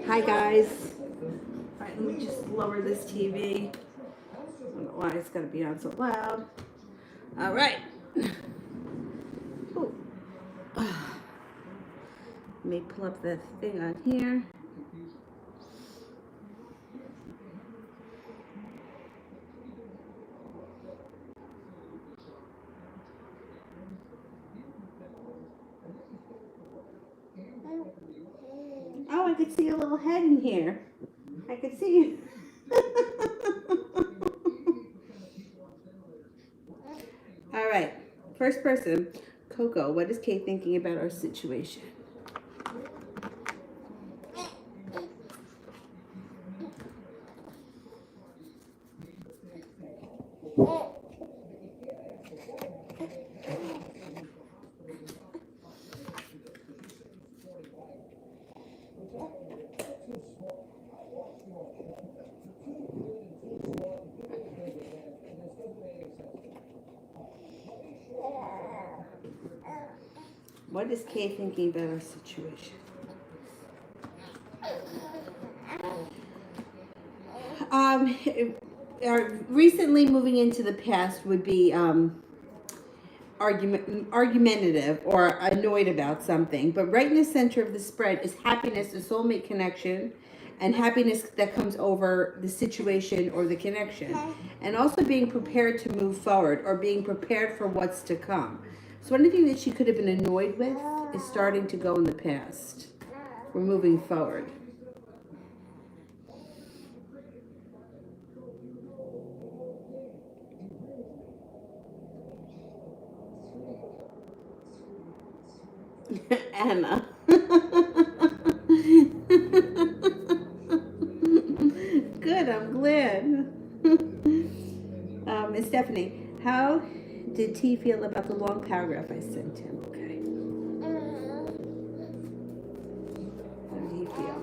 Hi guys. Alright, let me just lower this TV. I don't know why it's gotta be on so loud. Alright. Let me pull up the thing on here. Oh, I could see a little head in here. I could see you. All right. First person. Coco, what is Kate thinking about our situation? What is Kate thinking about our situation? Recently moving into the past would be argumentative or annoyed about something. But right in the center of the spread is happiness, a soulmate connection, and happiness that comes over the situation or the connection. And also being prepared to move forward or being prepared for what's to come. So anything that she could have been annoyed with is starting to go in the past. We're moving forward. Anna. Good, I'm glad. Miss Stephanie, how did T feel about the long paragraph I sent him? Okay. How did he feel?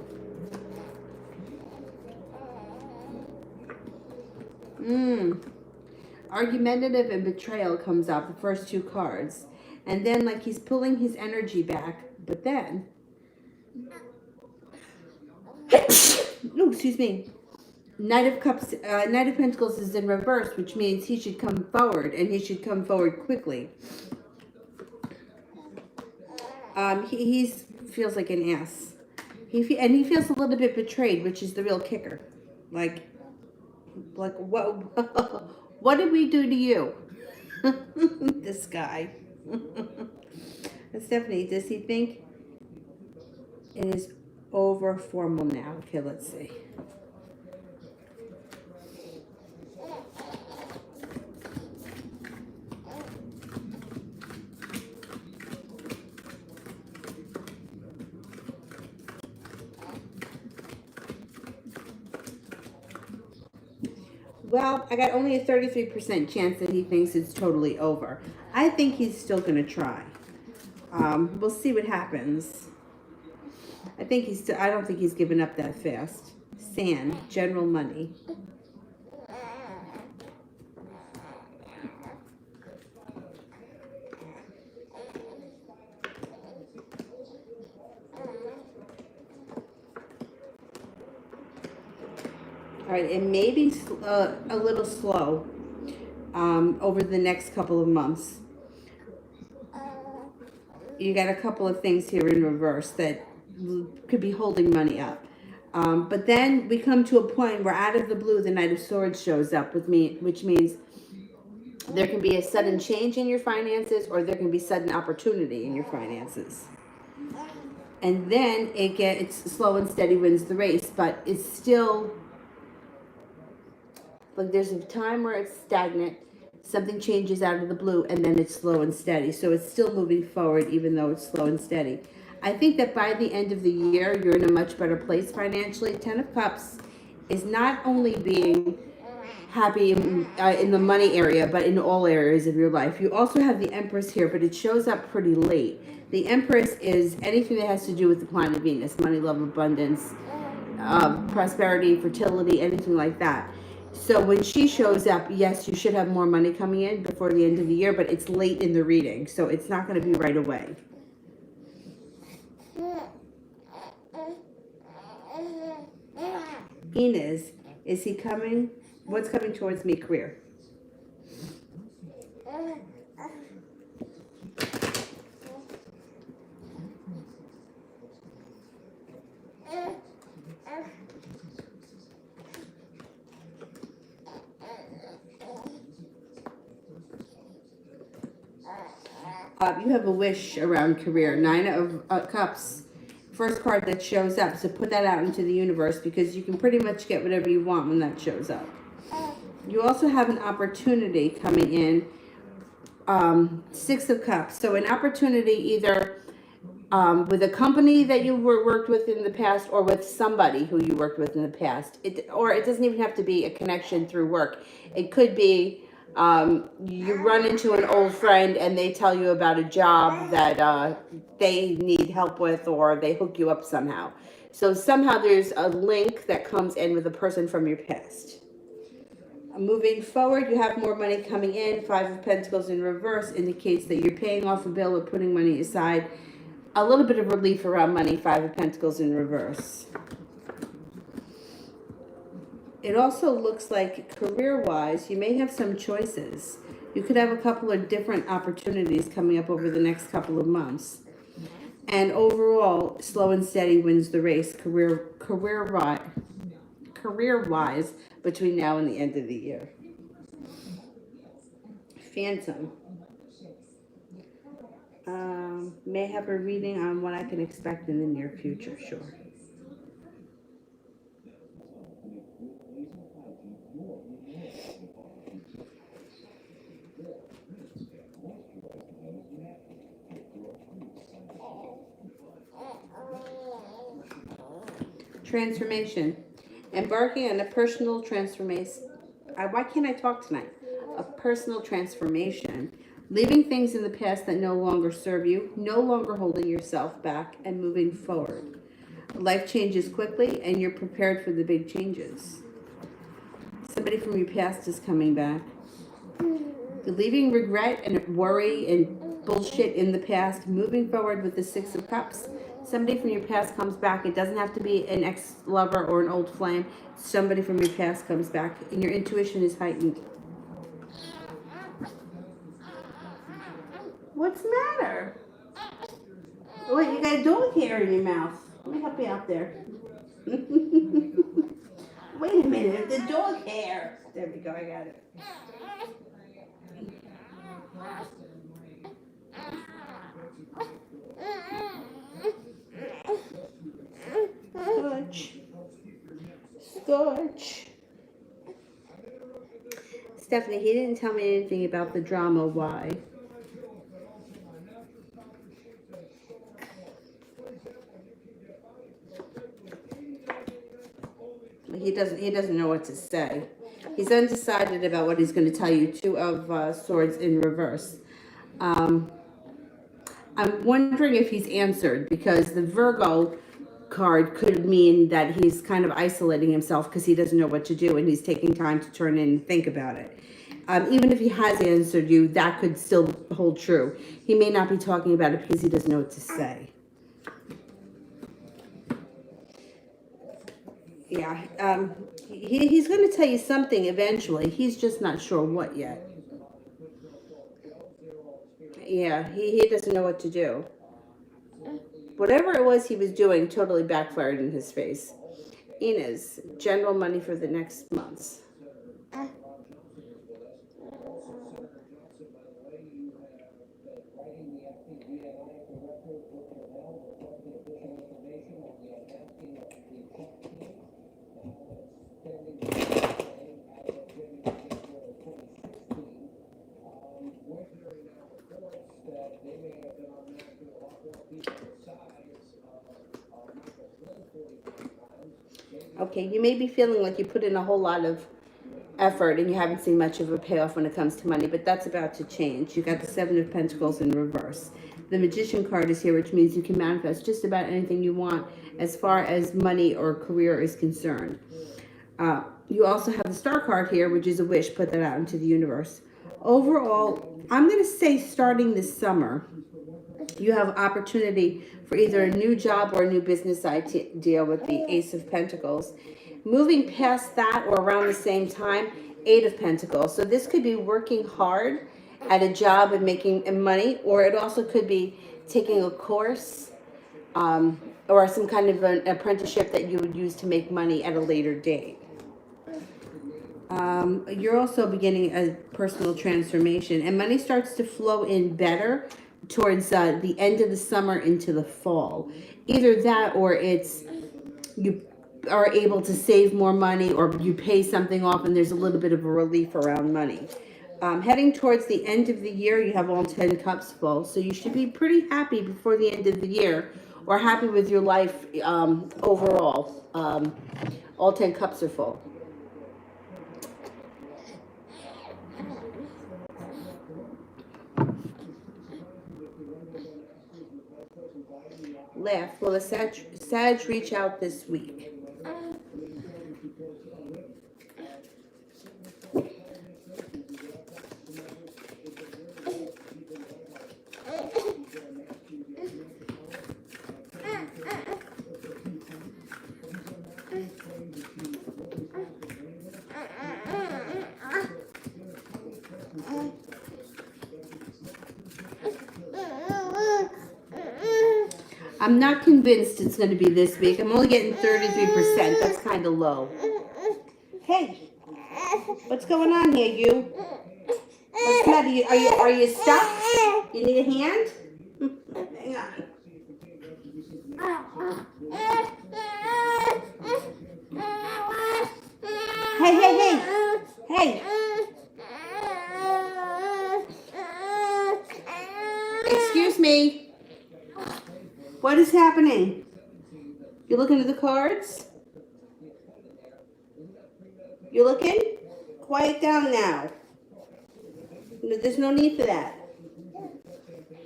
Argumentative and betrayal comes up, the first two cards. And then like he's pulling his energy back, but then oh, excuse me. Knight of Cups, Knight of Pentacles is in reverse, which means he should come forward, and he should come forward quickly. He feels like an ass. He feels a little bit betrayed, which is the real kicker. Like what did we do to you? This guy. Stephanie, does he think it is over formal now? Okay, let's see. Well, I got only a 33% chance that he thinks it's totally over. I think he's still going to try. We'll see what happens. I don't think he's given up that fast. Sand, general money. All right, it may be a little slow over the next couple of months. You got a couple of things here in reverse that could be holding money up. But then we come to a point where out of the blue, the Knight of Swords shows up with me, which means there can be a sudden change in your finances or there can be sudden opportunity in your finances. And then it's slow and steady wins the race, but it's still, like there's a time where it's stagnant, something changes out of the blue, and then it's slow and steady. So it's still moving forward even though it's slow and steady. I think that by the end of the year, you're in a much better place financially. Ten of Cups is not only being happy in the money area, but in all areas of your life. You also have the Empress here, but it shows up pretty late. The Empress is anything that has to do with the planet Venus, money, love, abundance, prosperity, fertility, anything like that. So when she shows up, yes, you should have more money coming in before the end of the year, but it's late in the reading, so it's not going to be right away. Inez, is he coming? What's coming towards me, career? You have a wish around career. Nine of Cups. First card that shows up. So put that out into the universe because you can pretty much get whatever you want when that shows up. You also have an opportunity coming in. Six of Cups. So an opportunity either with a company that you worked with in the past or with somebody who you worked with in the past. Or it doesn't even have to be a connection through work. It could be you run into an old friend and they tell you about a job that they need help with, or they hook you up somehow. So somehow there's a link that comes in with a person from your past. Moving forward, you have more money coming in. Five of Pentacles in reverse indicates that you're paying off a bill or putting money aside. A little bit of relief around money. Five of Pentacles in reverse. It also looks like career-wise, you may have some choices. You could have a couple of different opportunities coming up over the next couple of months. And overall, slow and steady wins the race career-wise between now and the end of the year. Phantom. May have a reading on what I can expect in the near future, sure. Transformation. Embarking on a personal transformation. Why can't I talk tonight? A personal transformation. Leaving things in the past that no longer serve you, no longer holding yourself back, and moving forward. Life changes quickly, and you're prepared for the big changes. Somebody from your past is coming back. Leaving regret and worry and bullshit in the past, moving forward with the Six of Cups. Somebody from your past comes back. It doesn't have to be an ex-lover or an old flame. Somebody from your past comes back, and your intuition is heightened. What's the matter? Wait, you got a dog hair in your mouth. Let me help you out there. Wait a minute, the dog hair. There we go, I got it. Scotch. Scotch. Stephanie, he didn't tell me anything about the drama. Why? He doesn't know what to say. He's undecided about what he's going to tell you. Two of Swords in reverse. I'm wondering if he's answered, because the Virgo card could mean that he's kind of isolating himself because he doesn't know what to do, and he's taking time to turn in and think about it. Even if he has answered you, that could still hold true. He may not be talking about it because he doesn't know what to say. Yeah, he's going to tell you something eventually. He's just not sure what yet. Yeah, he doesn't know what to do. Whatever it was he was doing totally backfired in his face. Inez, general money for the next months. Okay, you may be feeling like you put in a whole lot of effort and you haven't seen much of a payoff when it comes to money, but that's about to change. You got the Seven of Pentacles in reverse. The Magician card is here, which means you can manifest just about anything you want as far as money or career is concerned. You also have the Star card here, which is a wish. Put that out into the universe. Overall, I'm going to say starting this summer, you have opportunity for either a new job or a new business idea with the Ace of Pentacles. Moving past that or around the same time, Eight of Pentacles. So this could be working hard at a job and making money, or it also could be taking a course or some kind of an apprenticeship that you would use to make money at a later date. You're also beginning a personal transformation, and money starts to flow in better towards the end of the summer into the fall. Either that, or it's you are able to save more money, or you pay something off and there's a little bit of a relief around money. Heading towards the end of the year, you have all 10 cups full, so you should be pretty happy before the end of the year, or happy with your life overall. All 10 cups are full. Laugh. Will the Sag reach out this week? I'm not convinced it's going to be this week. I'm only getting 33%. That's kind of low. Hey, what's going on here, you? What's the matter? Are you stuck? You need a hand? Hang on. Hey. Excuse me. What is happening? You looking at the cards? You looking? Quiet down now. There's no need for that.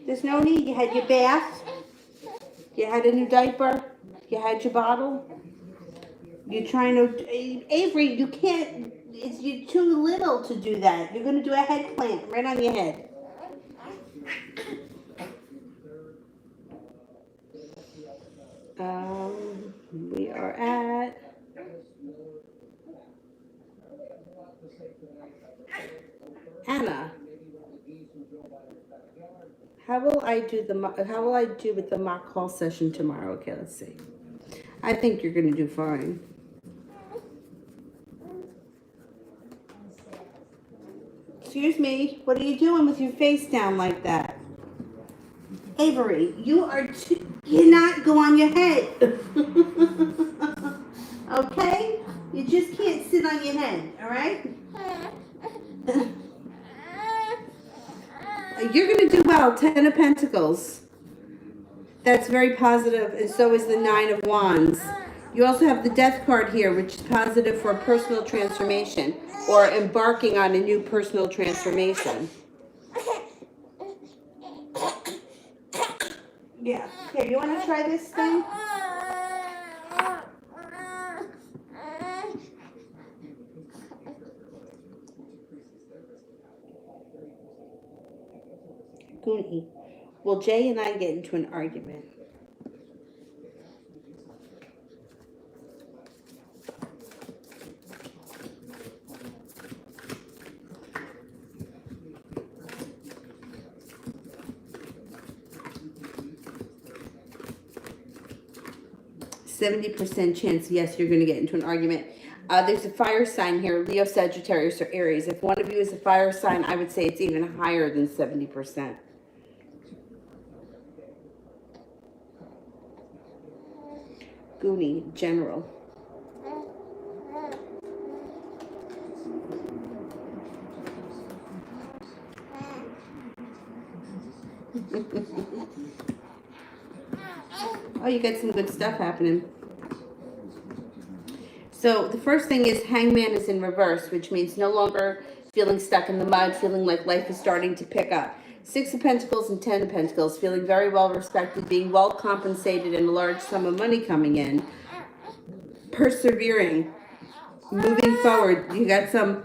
There's no need. You had your bath. You had a new diaper. You had your bottle. You're trying to... Avery, you can't... You're too little to do that. You're going to do a head plant right on your head. We are at Anna. How will I do with the mock call session tomorrow? Okay, let's see. I think you're going to do fine. Excuse me, what are you doing with your face down like that? Avery, you cannot go on your head. Okay? You just can't sit on your head, all right? You're going to do well. 10 of Pentacles. That's very positive, and so is the 9 of Wands. You also have the Death card here, which is positive for a personal transformation or embarking on a new personal transformation. Yeah. Here, you want to try this thing? Goonie. Will Jay and I get into an argument? %70 chance, yes, you're going to get into an argument. There's a fire sign here, Leo, Sagittarius, or Aries. If one of you is a fire sign, I would say it's even higher than 70%. Goonie, general. Oh, you got some good stuff happening. So the first thing is Hangman is in reverse, which means no longer feeling stuck in the mud, feeling like life is starting to pick up. 6 of Pentacles and 10 of Pentacles, feeling very well respected, being well compensated, and a large sum of money coming in. Persevering, moving forward. You got some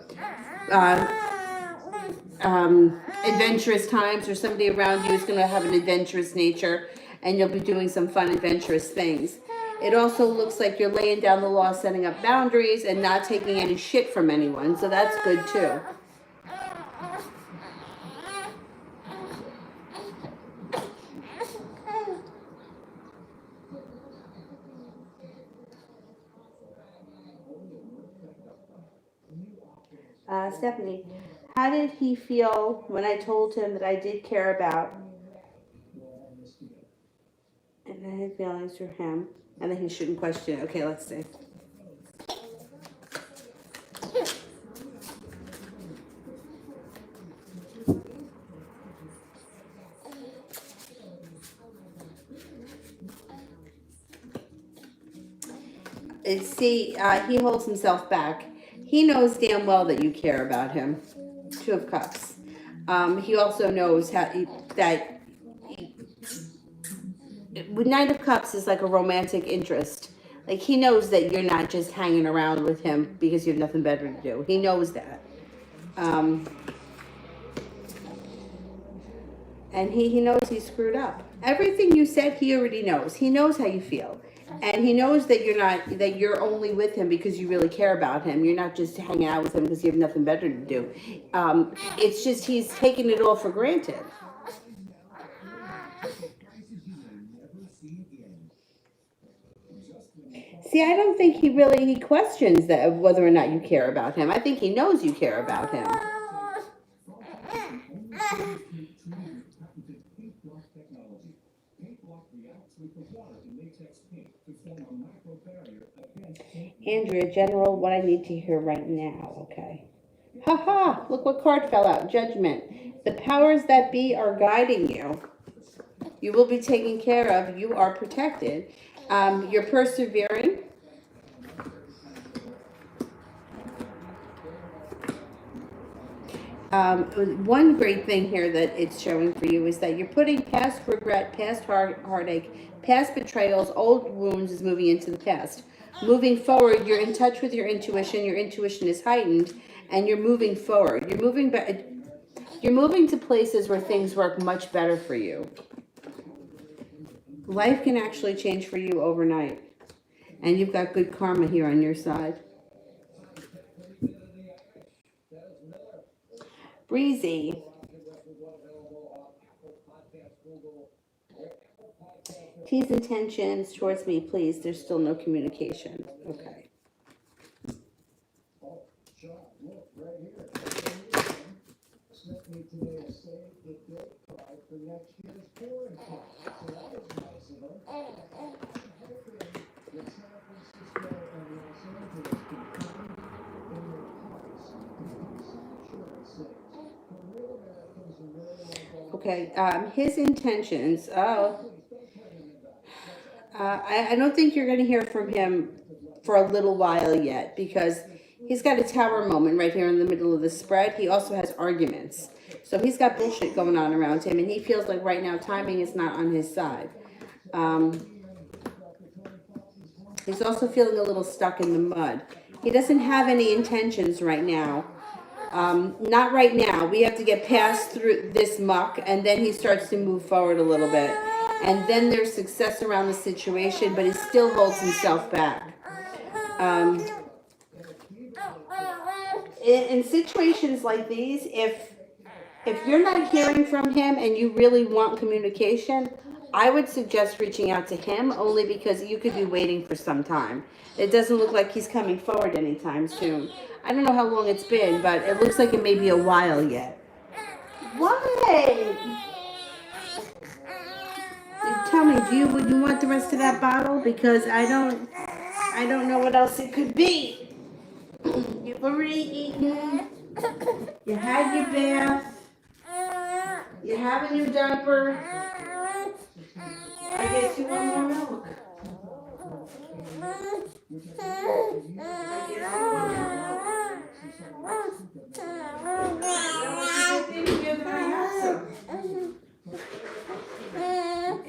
adventurous times, or somebody around you is going to have an adventurous nature, and you'll be doing some fun, adventurous things. It also looks like you're laying down the law, setting up boundaries, and not taking any shit from anyone. So that's good too. Stephanie, how did he feel when I told him that I did care about and I had feelings for him and that he shouldn't question it? Okay, let's see. See, he holds himself back. He knows damn well that you care about him. Two of Cups. He also knows that with Knight of Cups is like a romantic interest. Like he knows that you're not just hanging around with him because you have nothing better to do. He knows that. And he knows he screwed up. Everything you said, he already knows. He knows how you feel. And he knows that you're only with him because you really care about him. You're not just hanging out with him because you have nothing better to do. It's just he's taking it all for granted. See, I don't think he questions that whether or not you care about him. I think he knows you care about him. Andrea, General, what I need to hear right now, okay. Haha, look what card fell out, Judgment. The powers that be are guiding you. You will be taken care of. You are protected. You're persevering. One great thing here that it's showing for you is that you're putting past regret, past heartache, past betrayals, old wounds is moving into the past. Moving forward, you're in touch with your intuition. Your intuition is heightened, and you're moving forward. You're moving to places where things work much better for you. Life can actually change for you overnight, and you've got good karma here on your side. Breezy. T's intentions towards me, please. There's still no communication. Okay. Okay, his intentions. I don't think you're going to hear from him for a little while yet because he's got a tower moment right here in the middle of the spread. He also has arguments. So he's got bullshit going on around him, and he feels like right now timing is not on his side. He's also feeling a little stuck in the mud. He doesn't have any intentions right now. Not right now. We have to get past through this muck, and then he starts to move forward a little bit. And then there's success around the situation, but he still holds himself back. In situations like these, if you're not hearing from him and you really want communication, I would suggest reaching out to him only because you could be waiting for some time. It doesn't look like he's coming forward anytime soon. I don't know how long it's been, but it looks like it may be a while yet. Why? Tell me, would you want the rest of that bottle? Because I don't know what else it could be. You've already eaten. You had your bath. You have a new diaper. I guess you want more milk.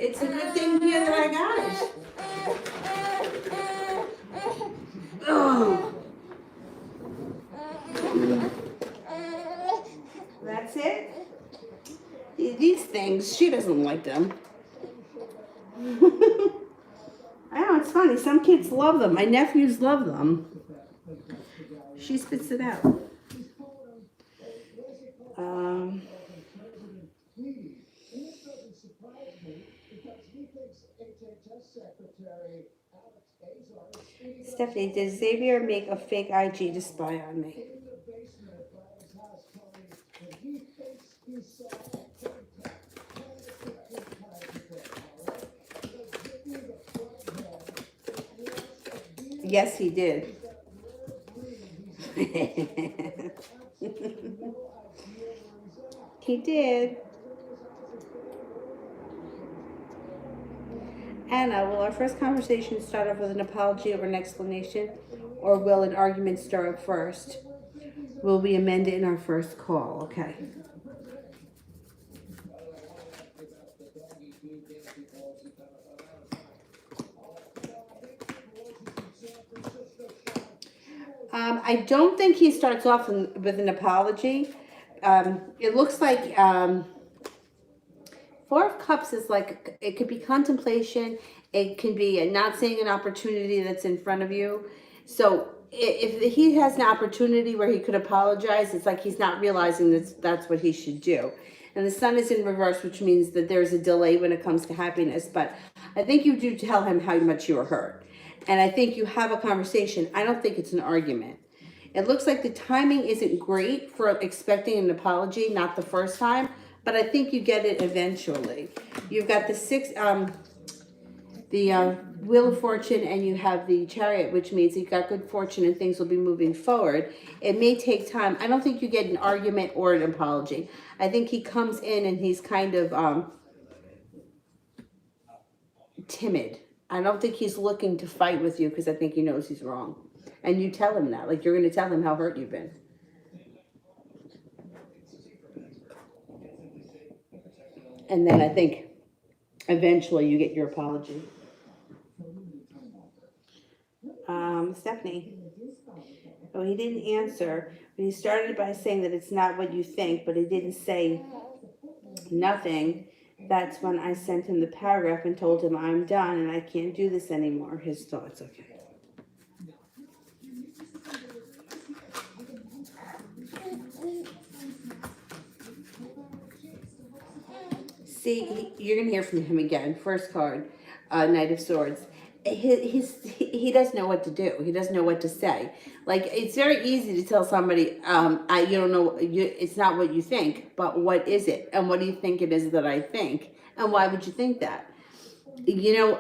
It's a good thing here that I got it. Oh. That's it? These things, she doesn't like them. I don't funny. Some kids love them. My nephews love them. She spits it out. Stephanie, did Xavier make a fake IG to spy on me? Yes, he did. He did. Anna, will our first conversation start off with an apology or an explanation, or will an argument start first? Will we amend it in our first call? Okay. I don't think he starts off with an apology. It looks like Four of Cups is like, it could be contemplation. It can be not seeing an opportunity that's in front of you. So if he has an opportunity where he could apologize, it's like he's not realizing that's what he should do. And the sun is in reverse, which means that there's a delay when it comes to happiness. But I think you do tell him how much you were hurt. And I think you have a conversation. I don't think it's an argument. It looks like the timing isn't great for expecting an apology, not the first time, but I think you get it eventually. You've got the Wheel of Fortune, and you have the Chariot, which means you've got good fortune and things will be moving forward. It may take time. I don't think you get an argument or an apology. I think he comes in and he's kind of timid. I don't think he's looking to fight with you because I think he knows he's wrong. And you tell him that. Like, you're going to tell him how hurt you've been. And then I think eventually you get your apology. Stephanie. Oh, he didn't answer. But he started by saying that it's not what you think, but he didn't say nothing. That's when I sent him the paragraph and told him I'm done and I can't do this anymore. His thoughts, okay. See, you're going to hear from him again. First card, Knight of Swords. He doesn't know what to do. He doesn't know what to say. Like, it's very easy to tell somebody, you don't know, it's not what you think, but what is it? And what do you think it is that I think? And why would you think that? You know,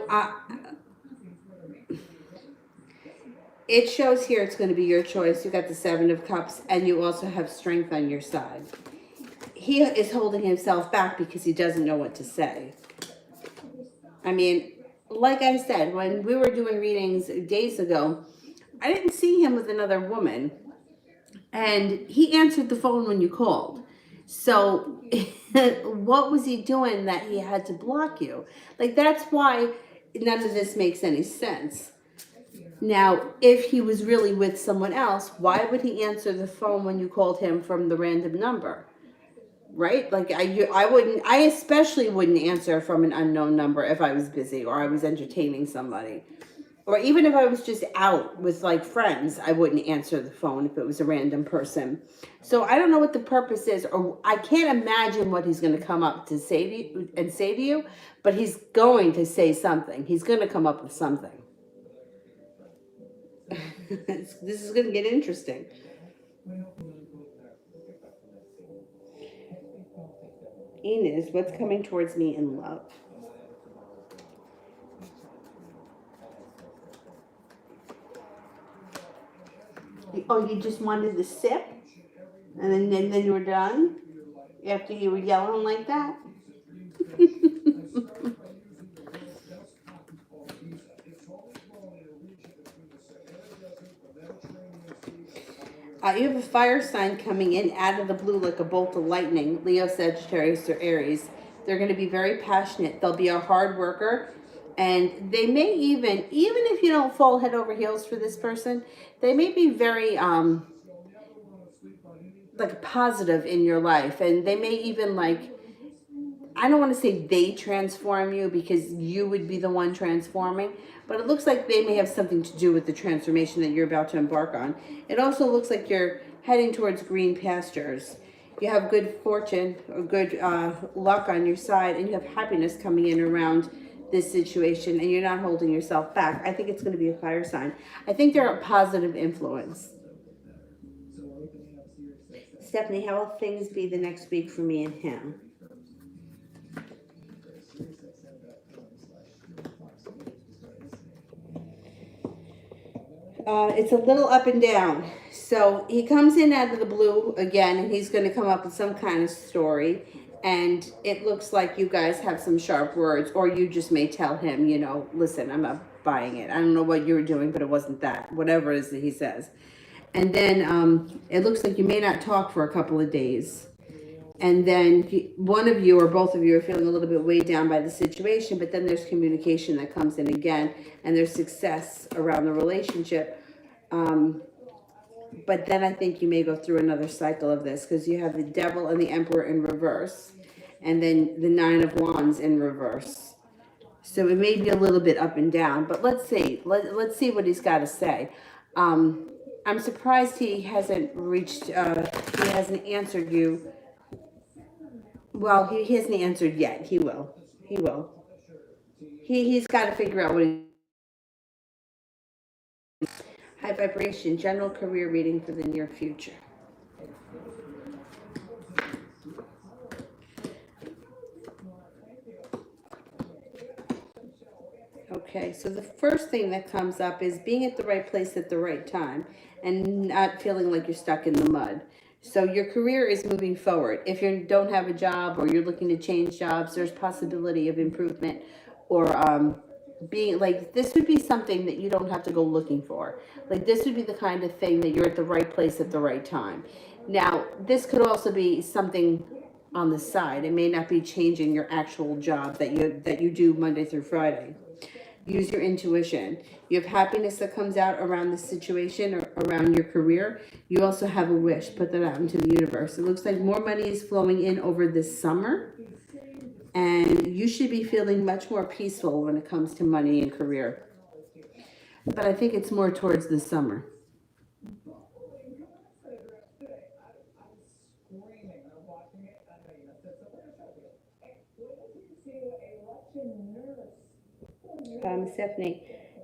it shows here it's going to be your choice. You got the Seven of Cups, and you also have strength on your side. He is holding himself back because he doesn't know what to say. I mean, like I said, when we were doing readings days ago, I didn't see him with another woman. And he answered the phone when you called. So what was he doing that he had to block you? Like, that's why none of this makes any sense. Now, if he was really with someone else, why would he answer the phone when you called him from the random number? Right? Like, I especially wouldn't answer from an unknown number if I was busy or I was entertaining somebody. Or even if I was just out with like friends, I wouldn't answer the phone if it was a random person. So I don't know what the purpose is, or I can't imagine what he's going to come up to say to you, but he's going to say something. He's going to come up with something. This is going to get interesting. Inez, what's coming towards me in love? Oh, you just wanted to sip? And then you were done? After you were yelling like that? You have a fire sign coming in out of the blue like a bolt of lightning. Leo, Sagittarius, or Aries. They're going to be very passionate. They'll be a hard worker. And they may even if you don't fall head over heels for this person, they may be very like positive in your life. And they may even like I don't want to say they transform you because you would be the one transforming, but it looks like they may have something to do with the transformation that you're about to embark on. It also looks like you're heading towards green pastures. You have good fortune or good luck on your side, and you have happiness coming in around this situation, and you're not holding yourself back. I think it's going to be a fire sign. I think they're a positive influence. Stephanie, how will things be the next week for me and him? It's a little up and down. So he comes in out of the blue again, and he's going to come up with some kind of story. And it looks like you guys have some sharp words, or you just may tell him, you know, listen, I'm not buying it. I don't know what you were doing, but it wasn't that. Whatever it is that he says. And then it looks like you may not talk for a couple of days. And then one of you or both of you are feeling a little bit weighed down by the situation, but then there's communication that comes in again, and there's success around the relationship. But then I think you may go through another cycle of this because you have the Devil and the Emperor in reverse, and then the Nine of Wands in reverse. So it may be a little bit up and down, but let's see. Let's see what he's got to say. I'm surprised he hasn't reached, he hasn't answered you. Well, he hasn't answered yet. He will. He will. He's got to figure out what he... High vibration, general career reading for the near future. Okay, so the first thing that comes up is being at the right place at the right time and not feeling like you're stuck in the mud. So your career is moving forward. If you don't have a job or you're looking to change jobs, there's possibility of improvement, or being like, this would be something that you don't have to go looking for. Like, this would be the kind of thing that you're at the right place at the right time. Now, this could also be something on the side. It may not be changing your actual job that you do Monday through Friday. Use your intuition. You have happiness that comes out around the situation or around your career. You also have a wish. Put that out into the universe. It looks like more money is flowing in over this summer. And you should be feeling much more peaceful when it comes to money and career. But I think it's more towards the summer. Stephanie,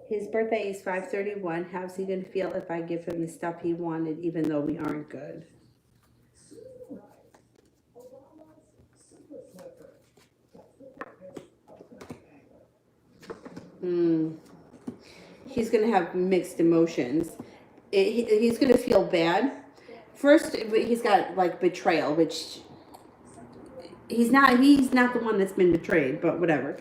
his birthday is 5/31. How's he going to feel if I give him the stuff he wanted, even though we aren't good? He's going to have mixed emotions. He's going to feel bad. First, he's got like betrayal, which he's not the one that's been betrayed, but whatever.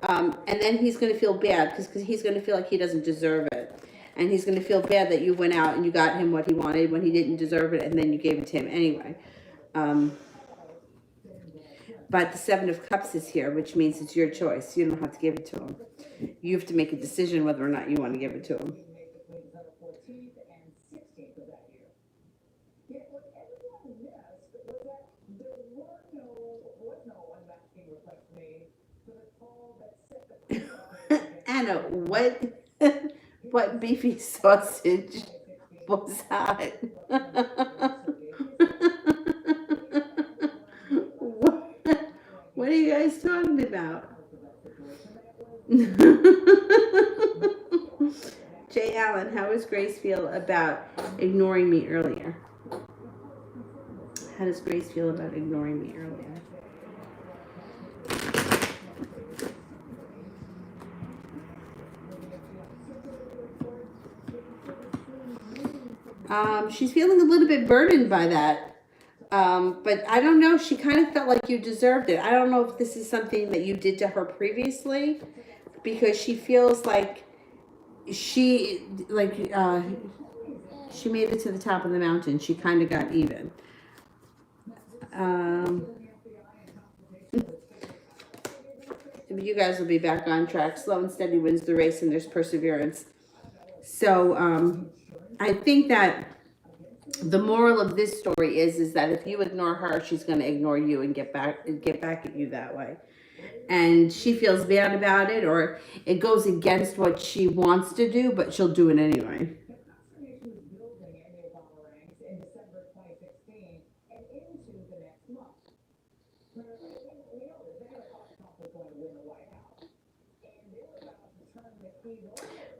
And then he's going to feel bad because he's going to feel like he doesn't deserve it. And he's going to feel bad that you went out and you got him what he wanted when he didn't deserve it, and then you gave it to him anyway. But the Seven of Cups is here, which means it's your choice. You don't have to give it to him. You have to make a decision whether or not you want to give it to him. Anna, what beefy sausage was that? What are you guys talking about? Jay Allen, how does Grace feel about ignoring me earlier? How does Grace feel about ignoring me earlier? She's feeling a little bit burdened by that. But I don't know. She kind of felt like you deserved it. I don't know if this is something that you did to her previously, because she feels like she made it to the top of the mountain. She kind of got even. You guys will be back on track. Slow and steady wins the race, and there's perseverance. So I think that The moral of this story is that if you ignore her, she's going to ignore you and get back at you that way. And she feels bad about it, or it goes against what she wants to do, but she'll do it anyway.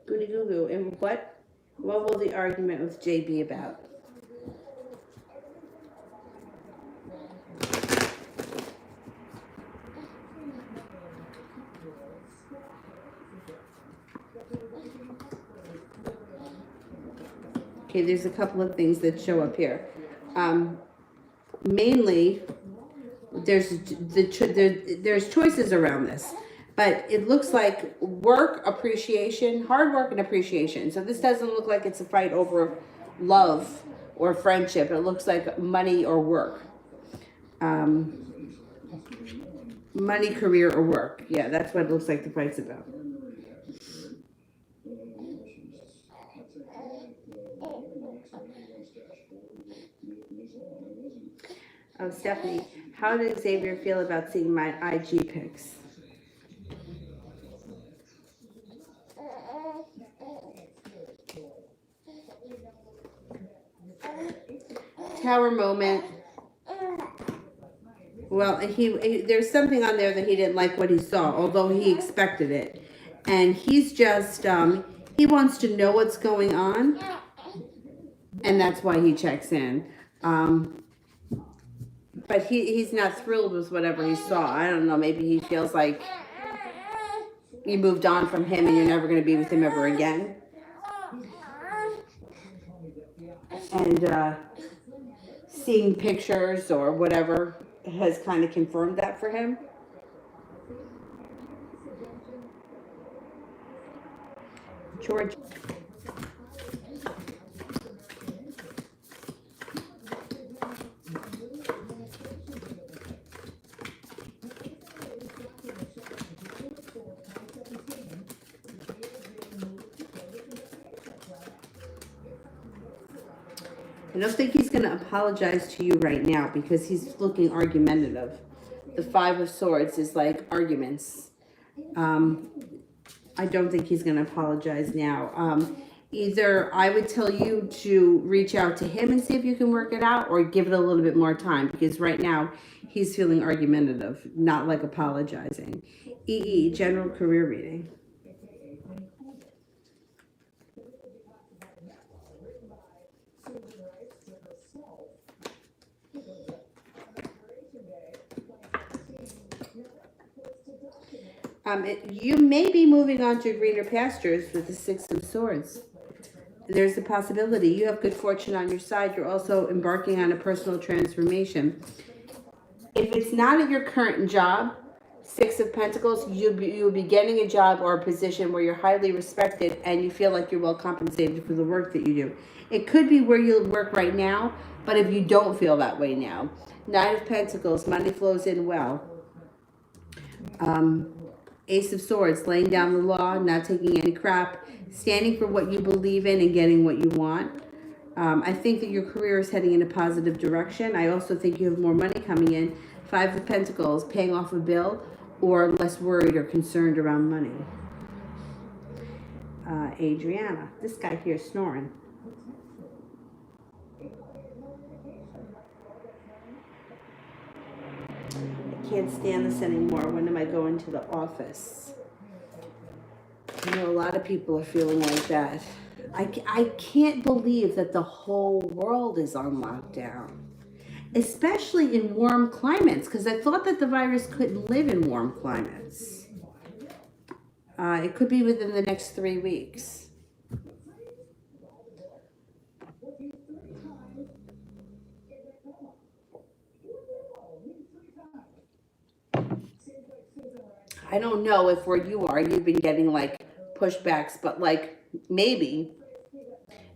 Goody goo goo. And what will the argument with Jay be about? Okay, there's a couple of things that show up here. Mainly, there's choices around this, but it looks like work appreciation, hard work and appreciation. So this doesn't look like it's a fight over love or friendship. It looks like money or work. Money, career, or work. Yeah, that's what it looks like the fight's about. Stephanie, how did Xavier feel about seeing my IG pics? Tower moment. Well, there's something on there that he didn't like what he saw, although he expected it. And he's just, he wants to know what's going on, and that's why he checks in. But he's not thrilled with whatever he saw. I don't know, maybe he feels like you moved on from him and you're never going to be with him ever again. And seeing pictures or whatever has kind of confirmed that for him. George. I don't think he's going to apologize to you right now because he's looking argumentative. The Five of Swords is like arguments. I don't think he's going to apologize now. Either I would tell you to reach out to him and see if you can work it out, or give it a little bit more time, because right now he's feeling argumentative, not like apologizing. General career reading. You may be moving on to greener pastures with the Six of Swords. There's a possibility. You have good fortune on your side. You're also embarking on a personal transformation. If it's not at your current job, Six of Pentacles, you'll be getting a job or a position where you're highly respected and you feel like you're well compensated for the work that you do. It could be where you work right now, but if you don't feel that way now. Nine of Pentacles, money flows in well. Ace of Swords, laying down the law, not taking any crap, standing for what you believe in and getting what you want. I think that your career is heading in a positive direction. I also think you have more money coming in. Five of Pentacles, paying off a bill, or less worried or concerned around money. Adriana, this guy here is snoring. I can't stand this anymore. When am I going to the office? I know a lot of people are feeling like that. I can't believe that the whole world is on lockdown, especially in warm climates, because I thought that the virus couldn't live in warm climates. It could be within the next 3 weeks. I don't know if where you are, you've been getting like pushbacks, but like maybe.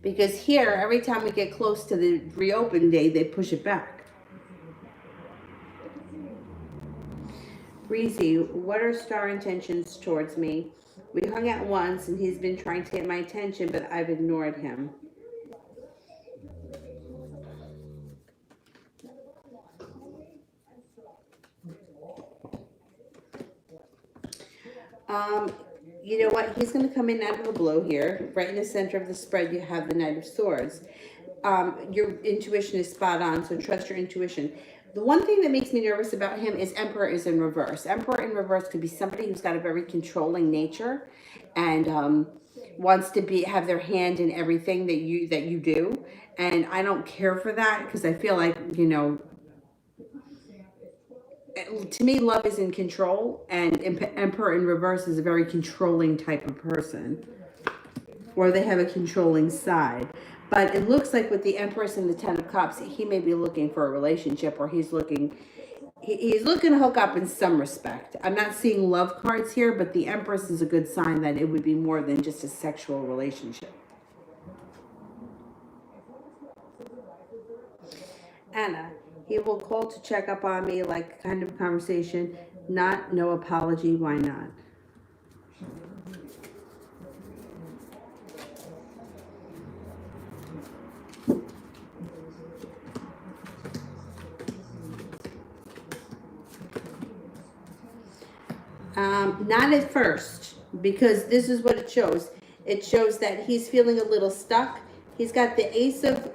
Because here, every time we get close to the reopen day, they push it back. Breezy, what are star intentions towards me? We hung out once and he's been trying to get my attention, but I've ignored him. Um, you know what? He's going to come in out of the blue here. Right in the center of the spread, you have the Knight of Swords. Your intuition is spot on, so trust your intuition. The one thing that makes me nervous about him is Emperor is in reverse. Emperor in reverse could be somebody who's got a very controlling nature and wants to have their hand in everything that you do. And I don't care for that because I feel like, to me, love is in control, and Emperor in reverse is a very controlling type of person, or they have a controlling side. But it looks like with the Empress and the Ten of Cups, he may be looking for a relationship, or he's looking to hook up in some respect. I'm not seeing love cards here, but the Empress is a good sign that it would be more than just a sexual relationship. Anna, he will call to check up on me, like kind of conversation, not no apology, why not? Not at first, because this is what it shows. It shows that he's feeling a little stuck. He's got the Ace of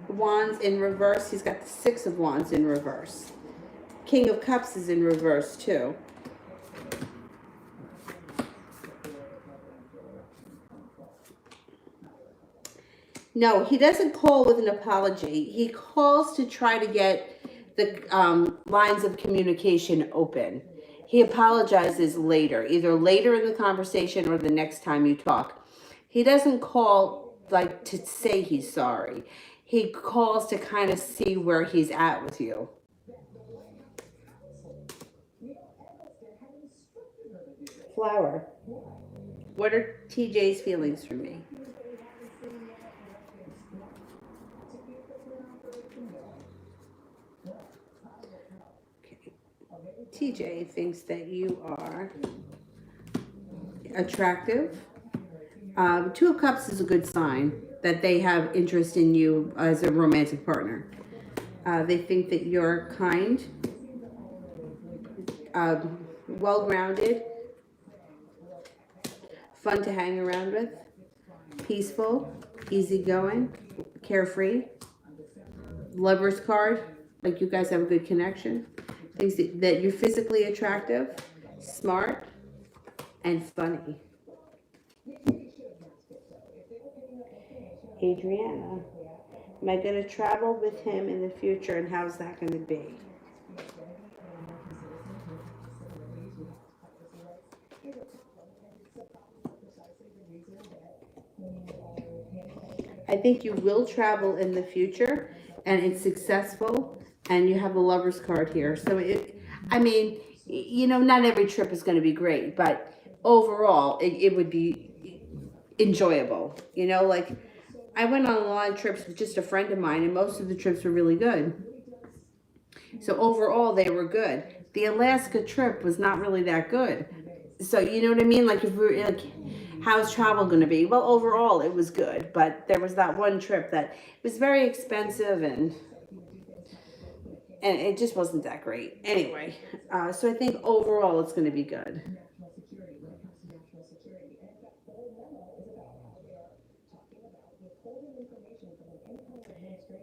Wands in reverse. He's got the Six of Wands in reverse. King of Cups is in reverse too. No, he doesn't call with an apology. He calls to try to get the lines of communication open. He apologizes later, either later in the conversation or the next time you talk. He doesn't call like to say he's sorry. He calls to kind of see where he's at with you. Flower. What are TJ's feelings for me? TJ thinks that you are attractive. Two of Cups is a good sign that they have interest in you as a romantic partner. They think that you're kind, well-grounded, fun to hang around with, peaceful, easygoing, carefree. Lover's card, like you guys have a good connection. Thinks that you're physically attractive, smart, and funny. Adriana, am I going to travel with him in the future, and how's that going to be? I think you will travel in the future, and it's successful, and you have the Lover's card here. So not every trip is going to be great, but overall, it would be enjoyable. Like I went on a lot of trips with just a friend of mine, and most of the trips were really good. So overall, they were good. The Alaska trip was not really that good. So you know what I mean? Like if we're like, how's travel going to be? Well, overall, it was good, but there was that one trip that was very expensive and it just wasn't that great. Anyway, so I think overall it's going to be good.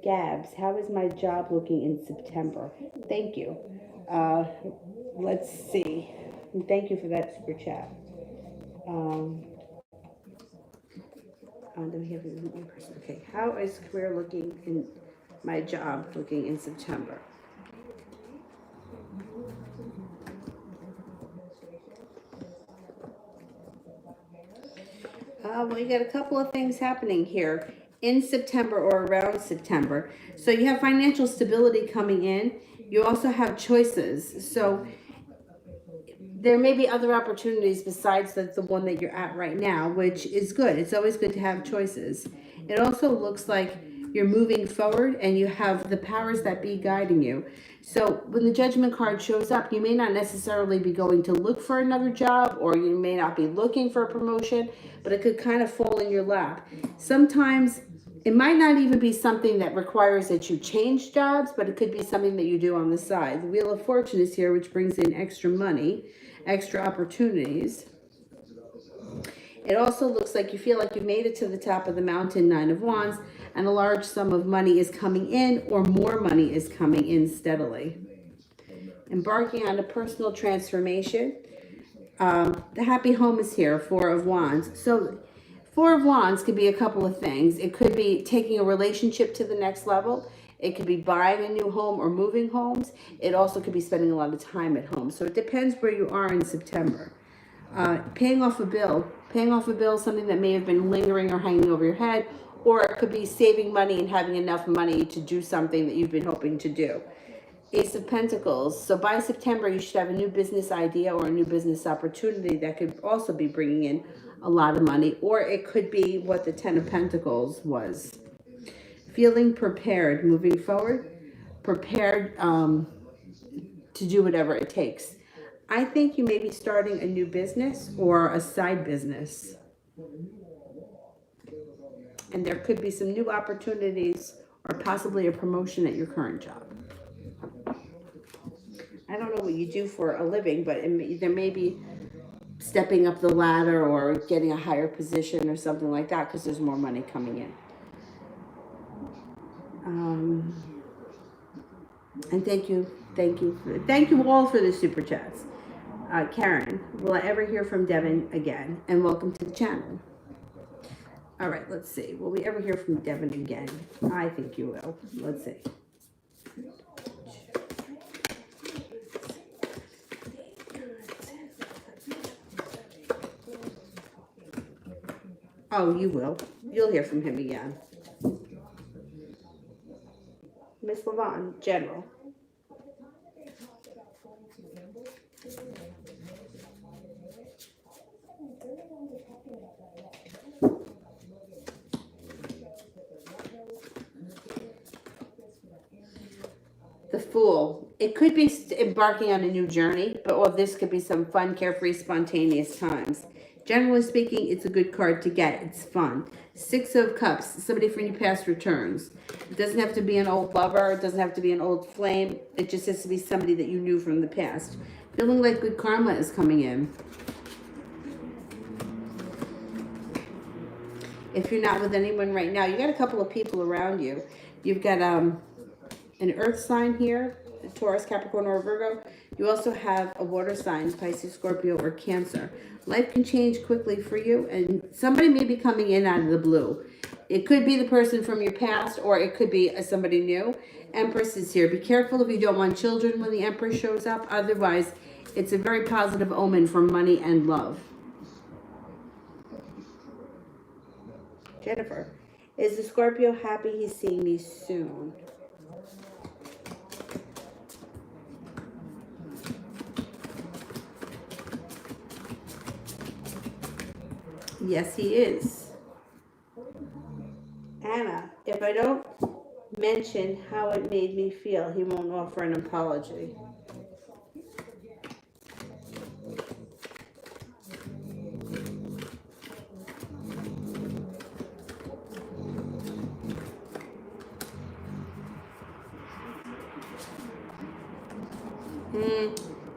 Gabs, how is my job looking in September? Thank you. Let's see. Thank you for that super chat. Then we have a person. Okay, how is career looking in my job looking in September? Well, you got a couple of things happening here in September or around September. So you have financial stability coming in. You also have choices. So there may be other opportunities besides the one that you're at right now, which is good. It's always good to have choices. It also looks like you're moving forward and you have the powers that be guiding you. So when the Judgment card shows up, you may not necessarily be going to look for another job, or you may not be looking for a promotion, but it could kind of fall in your lap. Sometimes it might not even be something that requires that you change jobs, but it could be something that you do on the side. The Wheel of Fortune is here, which brings in extra money, extra opportunities. It also looks like you feel like you made it to the top of the mountain, Nine of Wands, and a large sum of money is coming in, or more money is coming in steadily. Embarking on a personal transformation. The happy home is here, Four of Wands. So Four of Wands could be a couple of things. It could be taking a relationship to the next level. It could be buying a new home or moving homes. It also could be spending a lot of time at home. So it depends where you are in September. Paying off a bill, something that may have been lingering or hanging over your head, or it could be saving money and having enough money to do something that you've been hoping to do. Ace of Pentacles. So by September, you should have a new business idea or a new business opportunity that could also be bringing in a lot of money, or it could be what the Ten of Pentacles was. Feeling prepared, moving forward, prepared to do whatever it takes. I think you may be starting a new business or a side business. And there could be some new opportunities or possibly a promotion at your current job. I don't know what you do for a living, but there may be stepping up the ladder or getting a higher position or something like that because there's more money coming in. And thank you all for the super chats. Karen, will I ever hear from Devin again? And welcome to the channel. All right, let's see. Will we ever hear from Devin again? I think you will. Let's see. Oh, you will. You'll hear from him again. Miss Levon, General. The Fool. It could be embarking on a new journey, but or this could be some fun, carefree, spontaneous times. Generally speaking, it's a good card to get. It's fun. Six of Cups. Somebody from your past returns. It doesn't have to be an old lover. It doesn't have to be an old flame. It just has to be somebody that you knew from the past. Feeling like good karma is coming in. If you're not with anyone right now, you got a couple of people around you. You've got an earth sign here, Taurus, Capricorn, or Virgo. You also have a water sign, Pisces, Scorpio, or Cancer. Life can change quickly for you, and somebody may be coming in out of the blue. It could be the person from your past, or it could be somebody new. Empress is here. Be careful if you don't want children when the Empress shows up. Otherwise, it's a very positive omen for money and love. Jennifer, is the Scorpio happy he's seeing me soon? Yes, he is. Anna, if I don't mention how it made me feel, he won't offer an apology.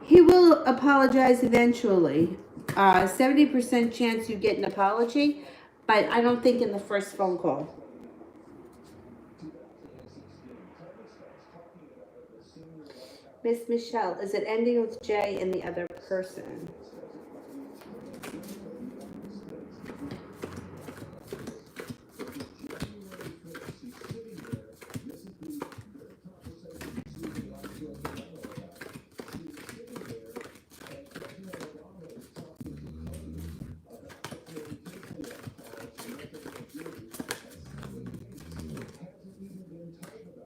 He will apologize eventually. 70% chance you get an apology, but I don't think in the first phone call. Miss Michelle, is it ending with J and the other person?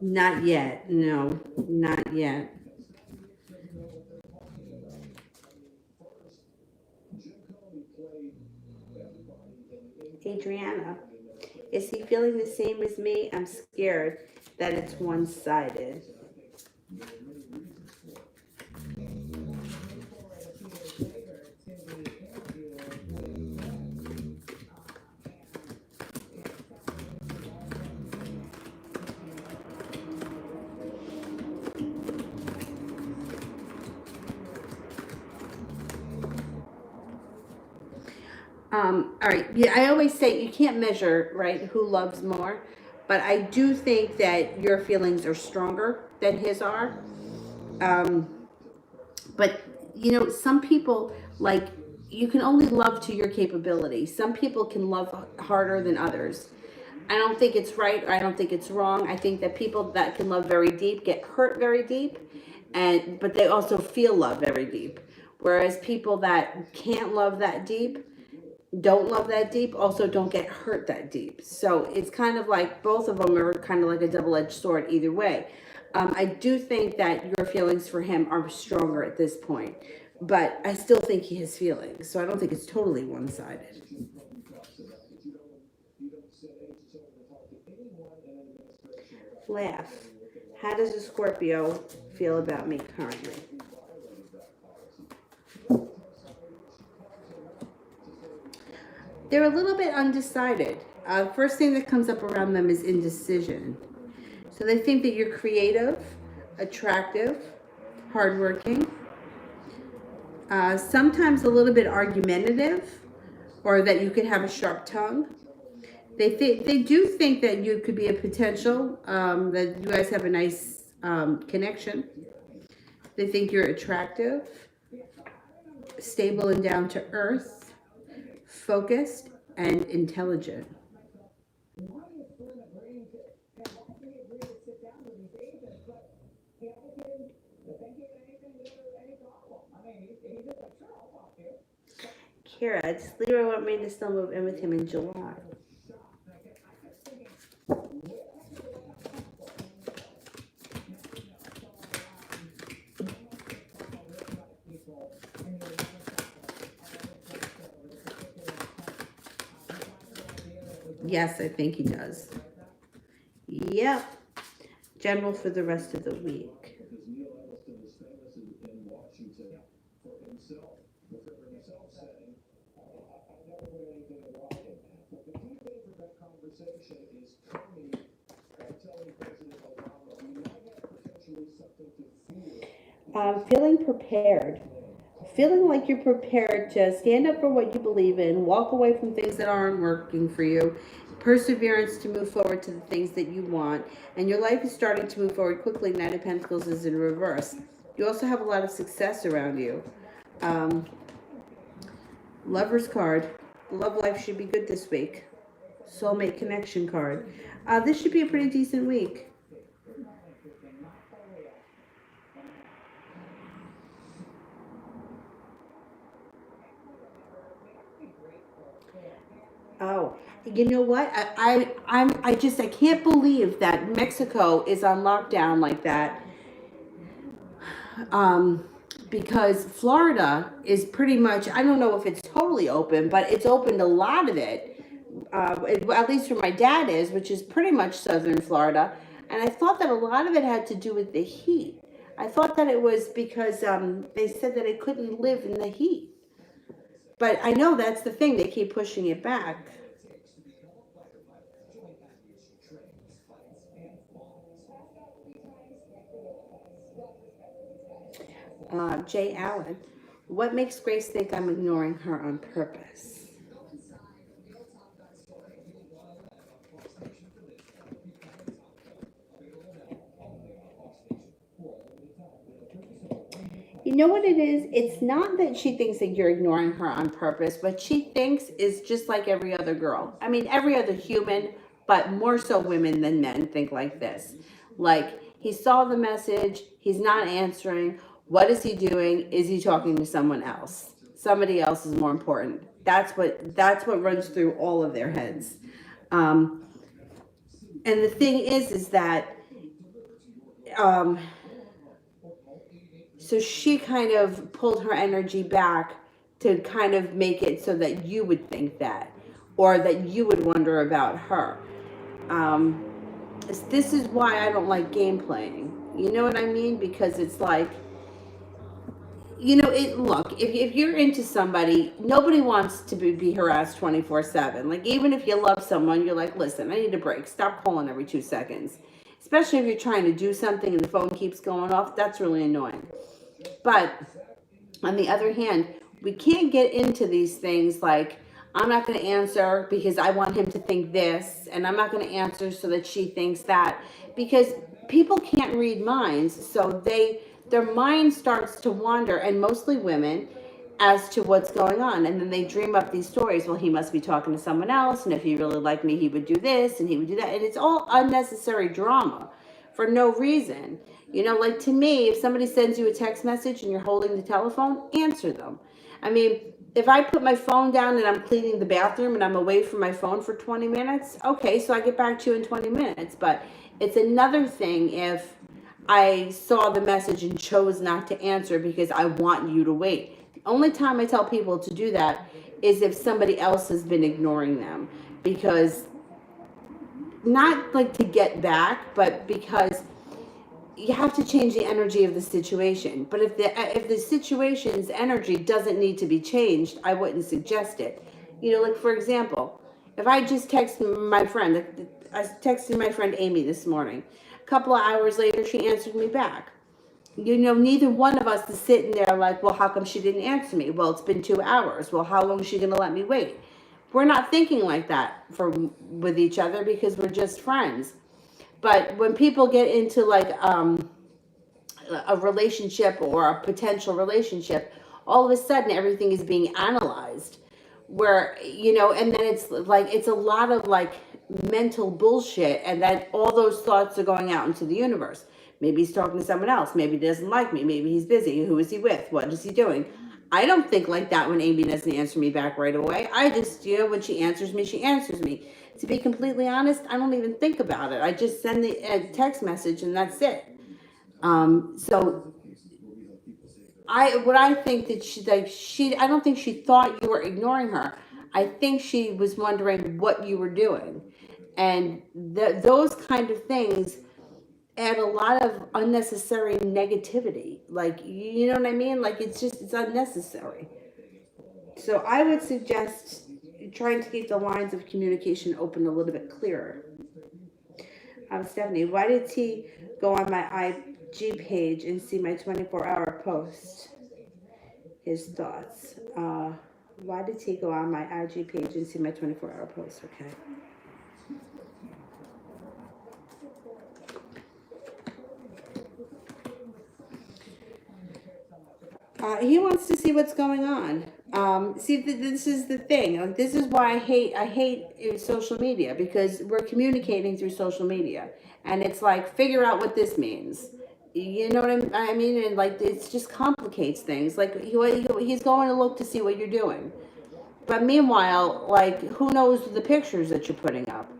Not yet. No, not yet. Adriana, is he feeling the same as me? I'm scared that it's one-sided. All right. Yeah, I always say you can't measure, right, who loves more, but I do think that your feelings are stronger than his are. Um, but some people, like, you can only love to your capability. Some people can love harder than others. I don't think it's right, or I don't think it's wrong. I think that people that can love very deep get hurt very deep, and but they also feel love very deep. Whereas people that can't love that deep, don't love that deep, also don't get hurt that deep. So it's kind of like both of them are kind of like a double-edged sword either way. I do think that your feelings for him are stronger at this point, but I still think he has feelings. So I don't think it's totally one-sided. Laugh. How does a Scorpio feel about me currently? They're a little bit undecided. First thing that comes up around them is indecision. So they think that you're creative, attractive, hardworking, sometimes a little bit argumentative, or that you could have a sharp tongue. They do think that you could be a potential, that you guys have a nice connection. They think you're attractive, stable and down to earth, focused, and intelligent. Kira, does Leroy want me to still move in with him in July? Yes, I think he does. Yep. General for the rest of the week. Feeling prepared. Feeling like you're prepared to stand up for what you believe in, walk away from things that aren't working for you, perseverance to move forward to the things that you want, and your life is starting to move forward quickly. Knight of Pentacles is in reverse. You also have a lot of success around you. Um, Lover's card. Love life should be good this week. Soulmate connection card. This should be a pretty decent week. Oh, you know what? I can't believe that Mexico is on lockdown like that. Um, because Florida is pretty much, I don't know if it's totally open, but it's opened a lot of it. At least where my dad is, which is pretty much southern Florida. And I thought that a lot of it had to do with the heat. I thought that it was because they said that it couldn't live in the heat. But I know that's the thing. They keep pushing it back. Jay Allen. What makes Grace think I'm ignoring her on purpose? You know what it is? It's not that she thinks that you're ignoring her on purpose, but she thinks is just like every other girl. I mean, every other human, but more so women than men think like this. Like, he saw the message, he's not answering. What is he doing? Is he talking to someone else? Somebody else is more important. That's what runs through all of their heads. Um, and the thing is that um, so she kind of pulled her energy back to kind of make it so that you would think that, or that you would wonder about her. Um, this is why I don't like game playing. You know what I mean? Because it's like, look, if you're into somebody, nobody wants to be harassed 24/7. Like, even if you love someone, you're like, listen, I need a break. Stop calling every 2 seconds. Especially if you're trying to do something and the phone keeps going off. That's really annoying. But on the other hand, we can't get into these things like, I'm not going to answer because I want him to think this, and I'm not going to answer so that she thinks that, because people can't read minds, so their mind starts to wander, and mostly women, as to what's going on, and then they dream up these stories. Well, he must be talking to someone else, and if he really liked me, he would do this and he would do that, and it's all unnecessary drama for no reason. You know, like, to me, if somebody sends you a text message and you're holding the telephone, answer them. I mean, if I put my phone down and I'm cleaning the bathroom and I'm away from my phone for 20 minutes, okay, so I get back to you in 20 minutes. But it's another thing if I saw the message and chose not to answer because I want you to wait. The only time I tell people to do that is if somebody else has been ignoring them, because not like to get back, but because you have to change the energy of the situation. But if the situation's energy doesn't need to be changed, I wouldn't suggest it. You know, like, for example, if I just text my friend, I texted my friend Amy this morning. A couple of hours later, she answered me back. You know, neither one of us is sitting there like, well, how come she didn't answer me? Well, it's been 2 hours. Well, how long is she going to let me wait? We're not thinking like that with each other because we're just friends. But when people get into like a relationship or a potential relationship, all of a sudden everything is being analyzed. Where, you know, and then it's like, it's a lot of like mental bullshit, and that all those thoughts are going out into the universe. Maybe he's talking to someone else. Maybe he doesn't like me. Maybe he's busy. Who is he with? What is he doing? I don't think like that when Amy doesn't answer me back right away. I just, you know, when she answers me, she answers me. To be completely honest, I don't even think about it. I just send the text message and that's it. So what I think that I don't think she thought you were ignoring her. I think she was wondering what you were doing. And those kind of things add a lot of unnecessary negativity. Like, you know what I mean? Like, it's unnecessary. So I would suggest trying to keep the lines of communication open a little bit clearer. Stephanie, why did he go on my IG page and see my 24-hour post? His thoughts. Why did he go on my IG page and see my 24-hour post? Okay. He wants to see what's going on. See, this is the thing. Like, this is why I hate social media, because we're communicating through social media, and it's like, figure out what this means. You know what I mean? And like, it just complicates things. Like, he's going to look to see what you're doing, but meanwhile, like, who knows the pictures that you're putting up?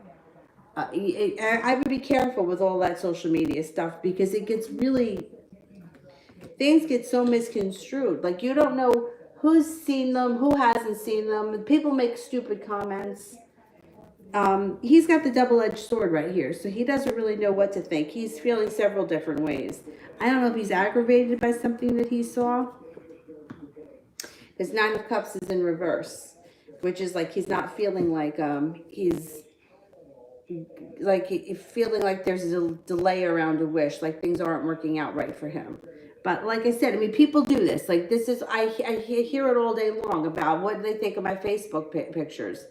I would be careful with all that social media stuff, because it gets really, things get so misconstrued. Like, you don't know who's seen them, who hasn't seen them. People make stupid comments. He's got the double-edged sword right here, so he doesn't really know what to think. He's feeling several different ways. I don't know if he's aggravated by something that he saw. His 9 of Cups is in reverse, which is like, he's not feeling like he's like feeling like there's a delay around a wish, like things aren't working out right for him. But like I said, I mean, people do this. Like, this is, I hear it all day long about what they think of my Facebook pictures.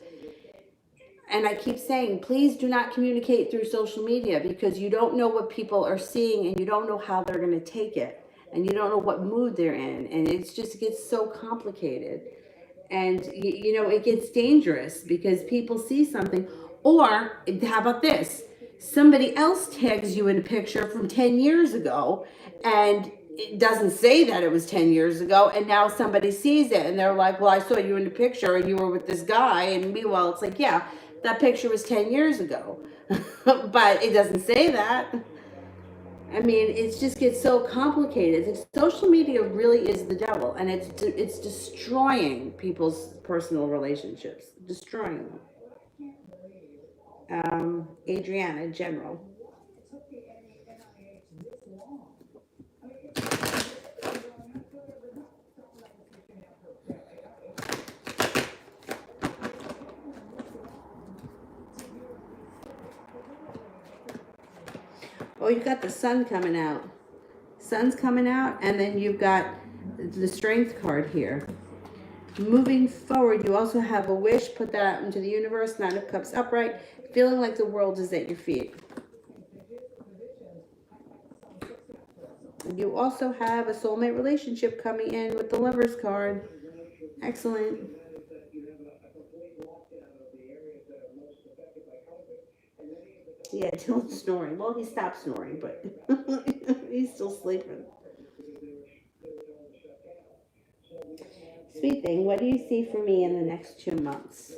And I keep saying, please do not communicate through social media, because you don't know what people are seeing, and you don't know how they're going to take it, and you don't know what mood they're in. And it just gets so complicated. And, you know, it gets dangerous because people see something. Or, how about this? Somebody else tags you in a picture from 10 years ago, and it doesn't say that it was 10 years ago, and now somebody sees it, and they're like, well, I saw you in the picture, and you were with this guy, and meanwhile, it's like, yeah, that picture was 10 years ago. But it doesn't say that. I mean, it just gets so complicated. Social media really is the devil, and it's destroying people's personal relationships, destroying them. Adriana, General. Oh, you got the sun coming out. Sun's coming out, and then you've got the strength card here. Moving forward, you also have a wish. Put that out into the universe. Nine of Cups upright. Feeling like the world is at your feet. And you also have a soulmate relationship coming in with the Lover's card. Excellent. Yeah, Dylan's snoring. Well, he stopped snoring, but he's still sleeping. Sweet thing, what do you see for me in the next 2 months?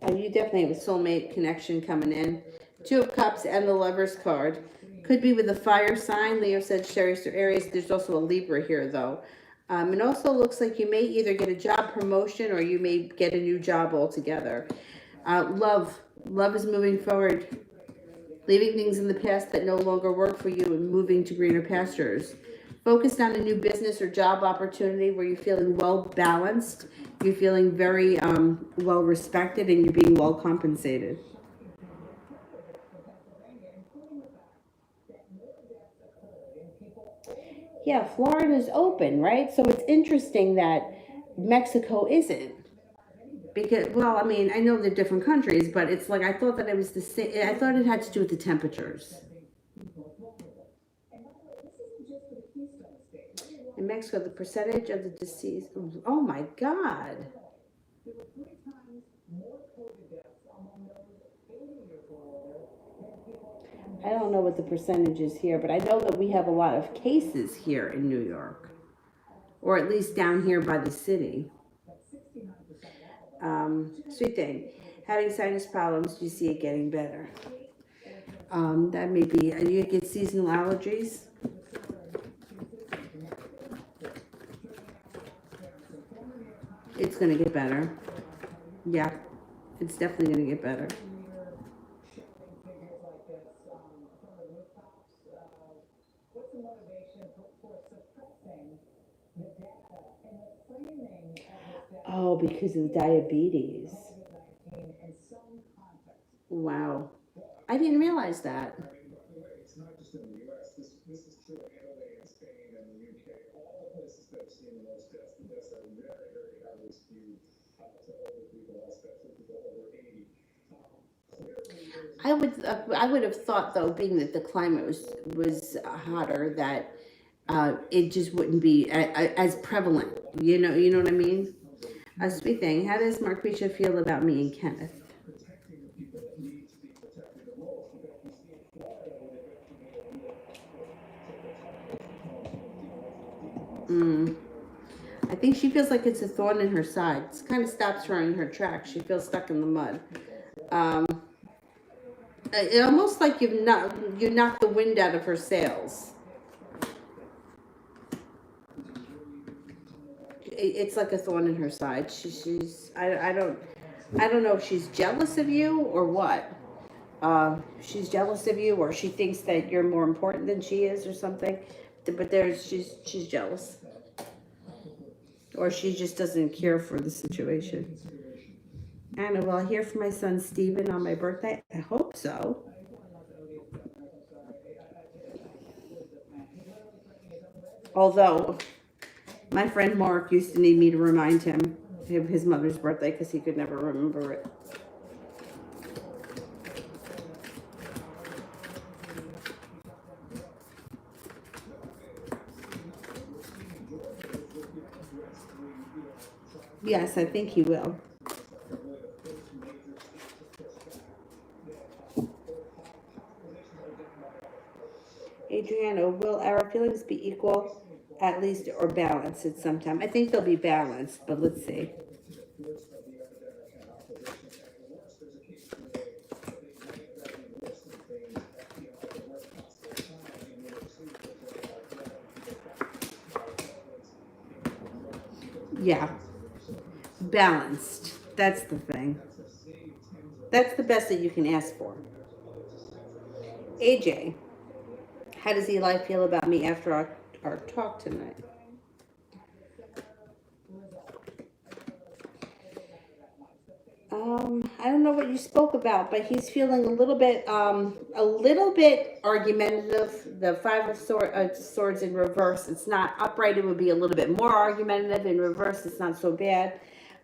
You definitely have a soulmate connection coming in. Two of Cups and the Lover's card. Could be with a fire sign, Leo, Sagittarius, or Aries. There's also a Libra here, though. It also looks like you may either get a job promotion or you may get a new job altogether. Love. Love is moving forward. Leaving things in the past that no longer work for you and moving to greener pastures. Focused on a new business or job opportunity where you're feeling well balanced, you're feeling very well respected, and you're being well compensated. Yeah, Florida's open, right? So it's interesting that Mexico isn't. Because, well, I mean, I know they're different countries, but it's like I thought that it was the same. I thought it had to do with the temperatures. In Mexico, the percentage of the deceased. Oh my God. I don't know what the percentage is here, but I know that we have a lot of cases here in New York, or at least down here by the city. Sweet thing. Having sinus problems, do you see it getting better? That may be, you get seasonal allergies. It's going to get better. Yeah, it's definitely going to get better. Oh, because of diabetes. Wow. I didn't realize that. I would have thought though, being that the climate was hotter, that it just wouldn't be as prevalent. You know what I mean. A sweet thing. How does Marquisha feel about me and Kenneth? Mm. I think she feels like it's a thorn in her side. It kind of stops her in her tracks. She feels stuck in the mud. Um, it almost like you knocked the wind out of her sails. It's like a thorn in her side. I don't know if she's jealous of you or what. She's jealous of you, or she thinks that you're more important than she is, or something. But she's jealous, or she just doesn't care for the situation. Anna, will I hear from my son Stephen on my birthday? I hope so. Although my friend Mark used to need me to remind him of his mother's birthday because he could never remember it. Yes, I think he will. Adriana, will our feelings be equal, at least, or balanced at some time? I think they'll be balanced, but let's see. Yeah, balanced. That's the thing. That's the best that you can ask for. AJ, how does Eli feel about me after our talk tonight? I don't know what you spoke about, but he's feeling a little bit argumentative. The swords in reverse. It's not upright. It would be a little bit more argumentative. In reverse, it's not so bad.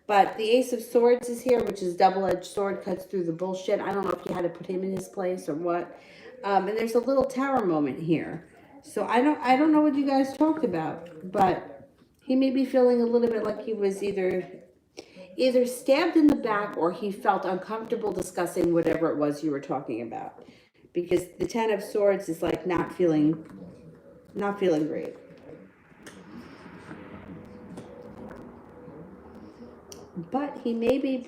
But the Ace of Swords is here, which is double-edged sword, cuts through the bullshit. I don't know if you had to put him in his place or what. And there's a little tower moment here. So I don't know what you guys talked about, but he may be feeling a little bit like he was either stabbed in the back or he felt uncomfortable discussing whatever it was you were talking about, because the Ten of Swords is like not feeling great. But he may be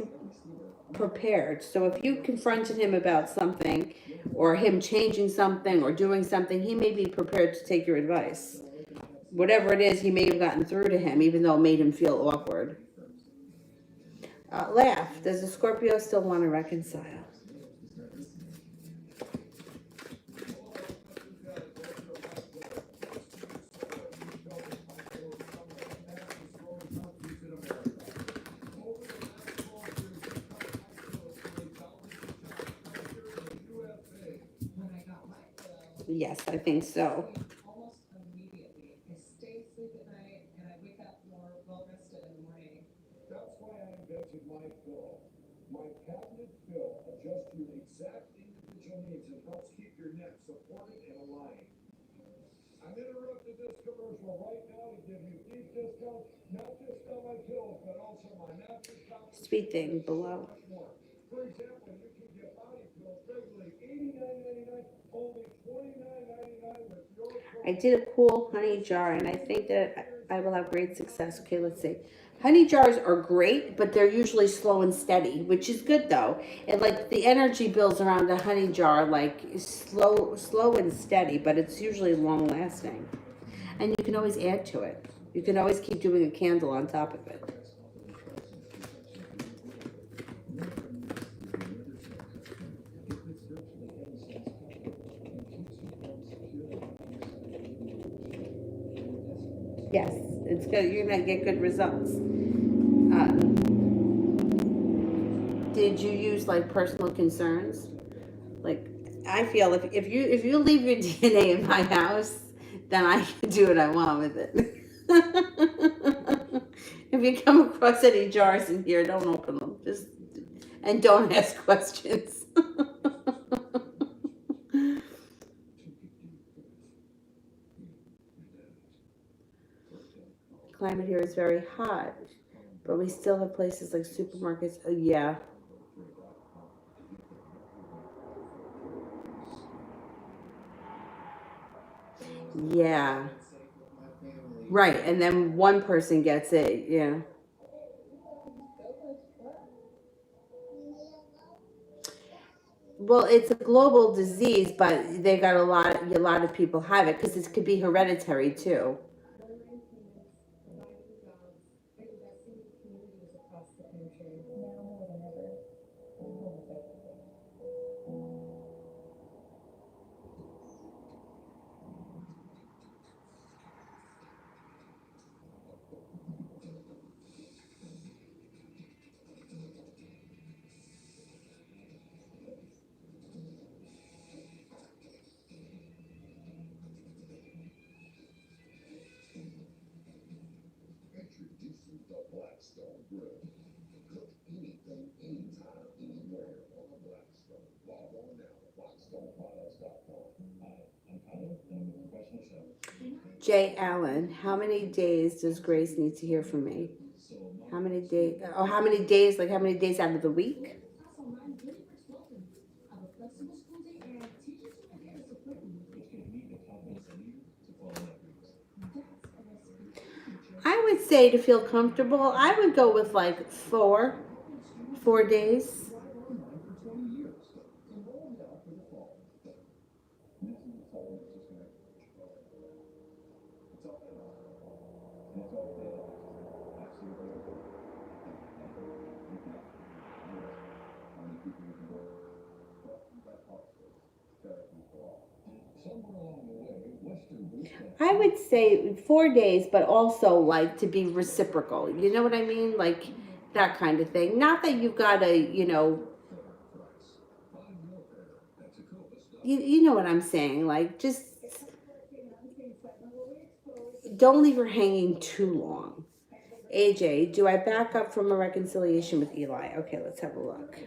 prepared. So if you confronted him about something or him changing something or doing something, he may be prepared to take your advice. Whatever it is, he may have gotten through to him, even though it made him feel awkward. Laugh. Does a Scorpio still want to reconcile? Yes, I think so. My cabinet fill adjusts to your exact individual needs and helps keep your neck supported and aligned. I'm interrupting this commercial right now to give you deep discounts, not just on my pillows, but also my mattress. Sweet thing below. For example, you can get body pillows regularly $89.99, only $29.99 with your I did a cool honey jar, and I think that I will have great success. Okay, let's see. Honey jars are great, but they're usually slow and steady, which is good though. And like the energy builds around a honey jar, like slow and steady, but it's usually long lasting. And you can always add to it. You can always keep doing a candle on top of it. Yes, it's good. You're gonna get good results. Did you use like personal concerns? Like, I feel if you leave your DNA in my house, then I can do what I want with it. If you come across any jars in here, don't open them. Just and don't ask questions. Climate here is very hot, but we still have places like supermarkets. Yeah. Yeah. Right, and then one person gets it. Yeah. Well, it's a global disease, but they got a lot of people have it because it could be hereditary too. Introducing the Blackstone Grill. Cook anything, anytime, anywhere on the Blackstone. Log on now to blackstoneproducts.com. I'm Tyler, and I'm a professional chef. Jay Allen, how many days does Grace need to hear from me? How many days? Oh, how many days? Like how many days out of the week? I would say to feel comfortable, I would go with like 4 days. I would say 4 days, but also like to be reciprocal. You know what I mean? Like that kind of thing. Not that you've got to, you know what I'm saying. Like, just don't leave her hanging too long. AJ, do I back up from a reconciliation with Eli? Okay, let's have a look.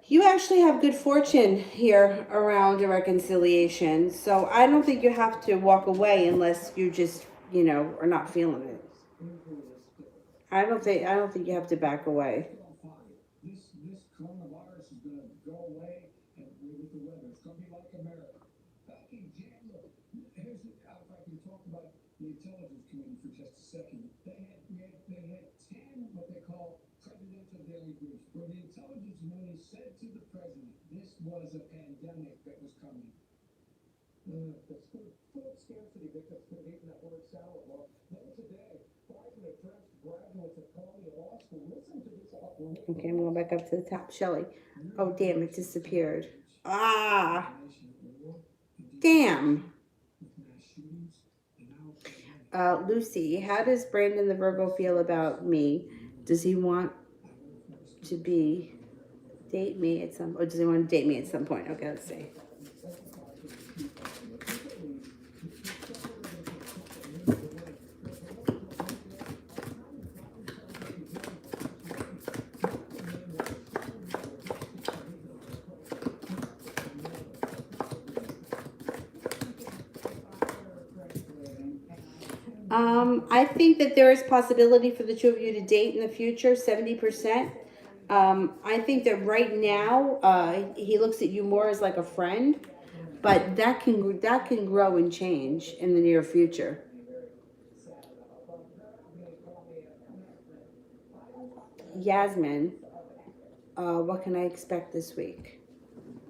You actually have good fortune here around a reconciliation, so I don't think you have to walk away unless you just, are not feeling it. I don't think you have to back away. This coronavirus is gonna go away, and with the weather, it's gonna be like America. Back in January, here's if I can talk about the intelligence committee for just a second. They had 10 what they call presidential daily briefs, where the intelligence committee said to the president, this was a pandemic that was coming. That's food scarcity victims could have eaten that word salad. Well, then today, Biden addressed graduates at Columbia Law School. Listen to this uproar. Okay, I'm going back up to the top. Shelly. Oh, damn, it disappeared. Ah, damn. Lucy, how does Brandon the Virgo feel about me? Does he want to date me at some, or does he want to date me at some point? Okay, let's see. I think that there is possibility for the two of you to date in the future, 70%. I think that right now, he looks at you more as like a friend, but that can grow and change in the near future. Yasmin, what can I expect this week?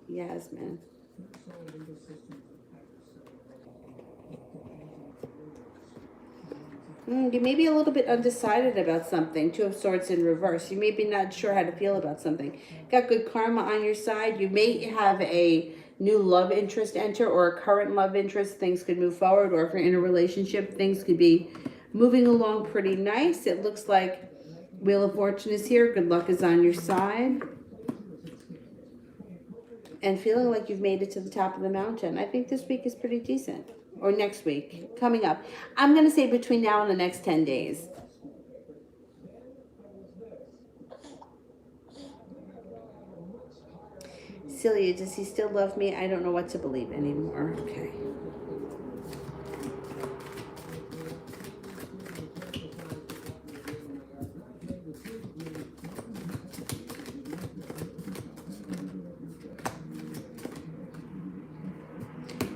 Yasmin. You may be a little bit undecided about something. Two of Swords in reverse. You may be not sure how to feel about something. Got good karma on your side. You may have a new love interest enter, or a current love interest. Things could move forward, or if you're in a relationship, things could be moving along pretty nice. It looks like Wheel of Fortune is here. Good luck is on your side. And feeling like you've made it to the top of the mountain. I think this week is pretty decent. Or next week, coming up. I'm going to say between now and the next 10 days. Celia, does he still love me? I don't know what to believe anymore. Okay.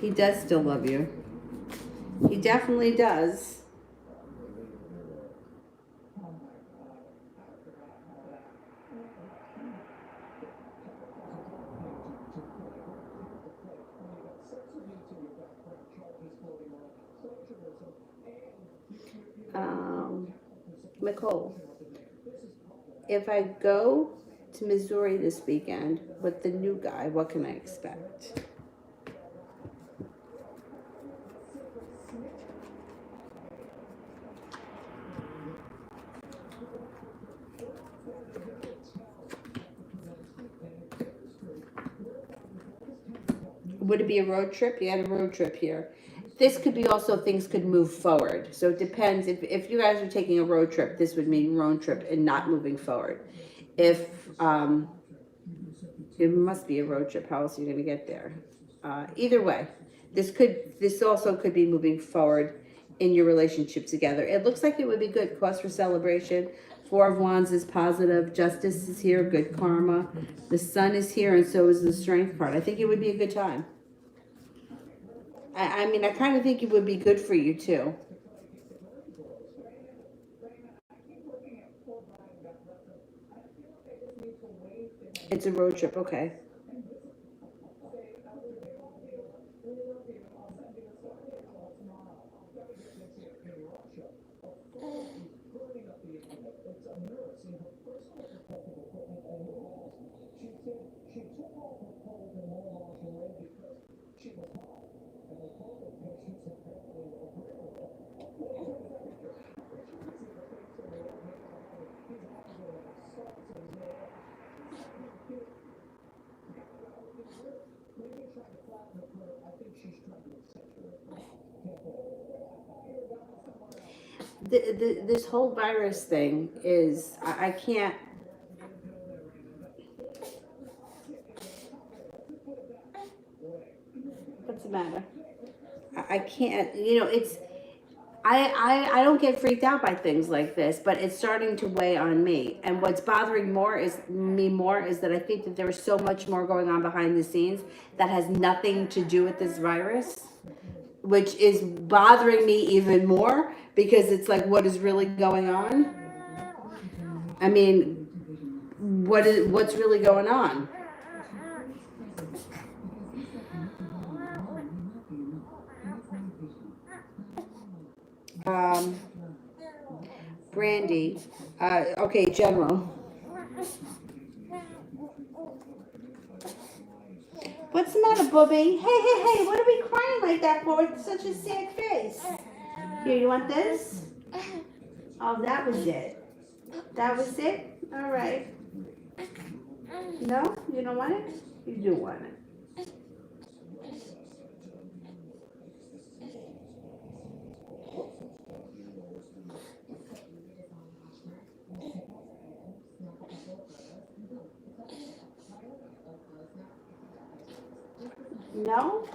He does still love you. He definitely does. Nicole, if I go to Missouri this weekend with the new guy, what can I expect? Would it be a road trip? You had a road trip here. This could be also things could move forward. So it depends. If you guys are taking a road trip, this would mean road trip and not moving forward. If it must be a road trip, how else are you going to get there? Either way, this also could be moving forward in your relationship together. It looks like it would be good. Cause for celebration. Four of Wands is positive. Justice is here. Good karma. The Sun is here, and so is the Strength card. I think it would be a good time. I mean, I kind of think it would be good for you too. It's a road trip, okay. This whole virus thing is, I can't. What's the matter? I can't, it's, I don't get freaked out by things like this, but it's starting to weigh on me. And what's bothering me more is that I think that there is so much more going on behind the scenes that has nothing to do with this virus, which is bothering me even more because it's like, what is really going on? I mean, what's really going on? Brandy, okay, General. What's the matter, Bobby? Hey, what are we crying like that for with such a sad face? Here, you want this? Oh, that was it. That was it? All right. No? You don't want it? You do want it. No?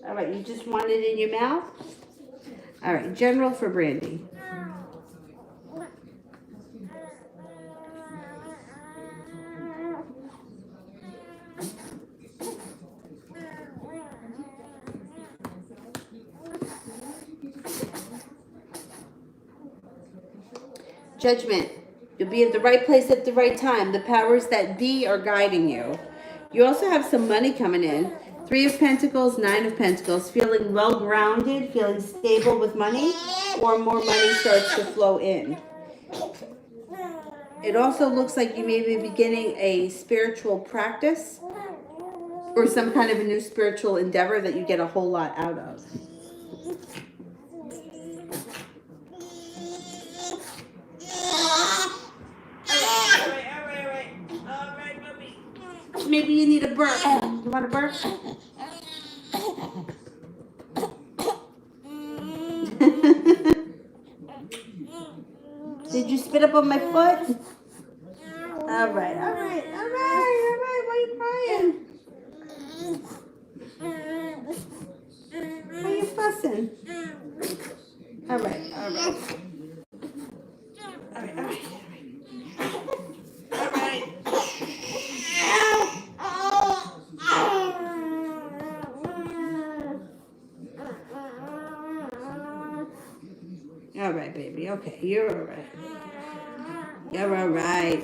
All right, you just want it in your mouth? All right, General for Brandy. Judgment. You'll be at the right place at the right time. The powers that be are guiding you. You also have some money coming in. 3 of Pentacles, 9 of Pentacles. Feeling well grounded, feeling stable with money, or more money starts to flow in. It also looks like you may be beginning a spiritual practice or some kind of a new spiritual endeavor that you get a whole lot out of. All right, puppy. Maybe you need a burp. You want a burp? Did you spit up on my foot? All right. Why are you crying? Why are you fussing? All right. All right, baby. Okay, you're all right. You're all right.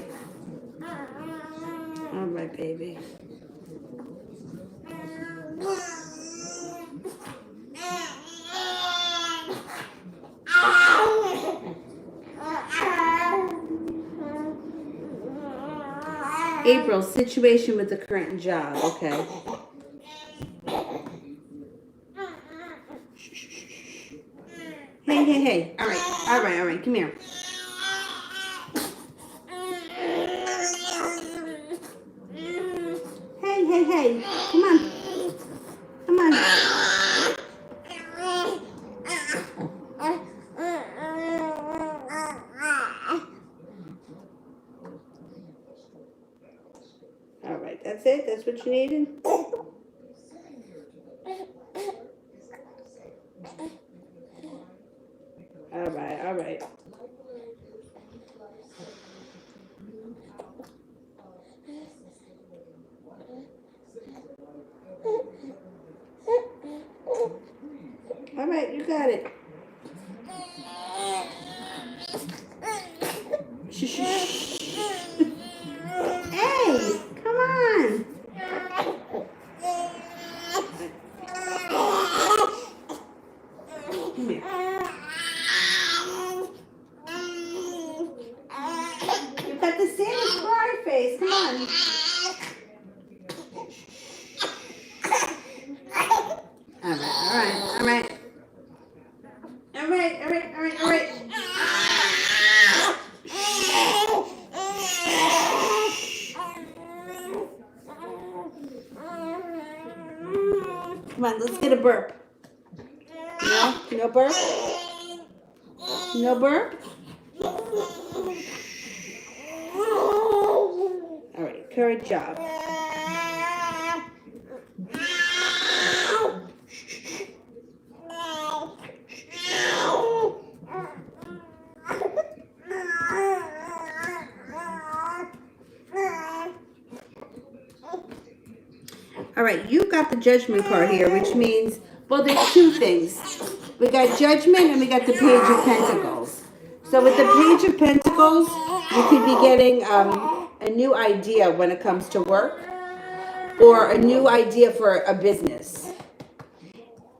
All right, baby. April, situation with the current job. Okay. Hey. All right. Come here. Hey. Come on. All right, that's it? That's what you needed? All right. All right, you got it. Shh. Hey, come on. All right. All right. Come on, let's get a burp. No? No burp? No burp? All right, good job. All right, you got the judgment card here, which means, well, there's two things. We got judgment and we got the page of pentacles. So with the page of pentacles, you could be getting a new idea when it comes to work or a new idea for a business.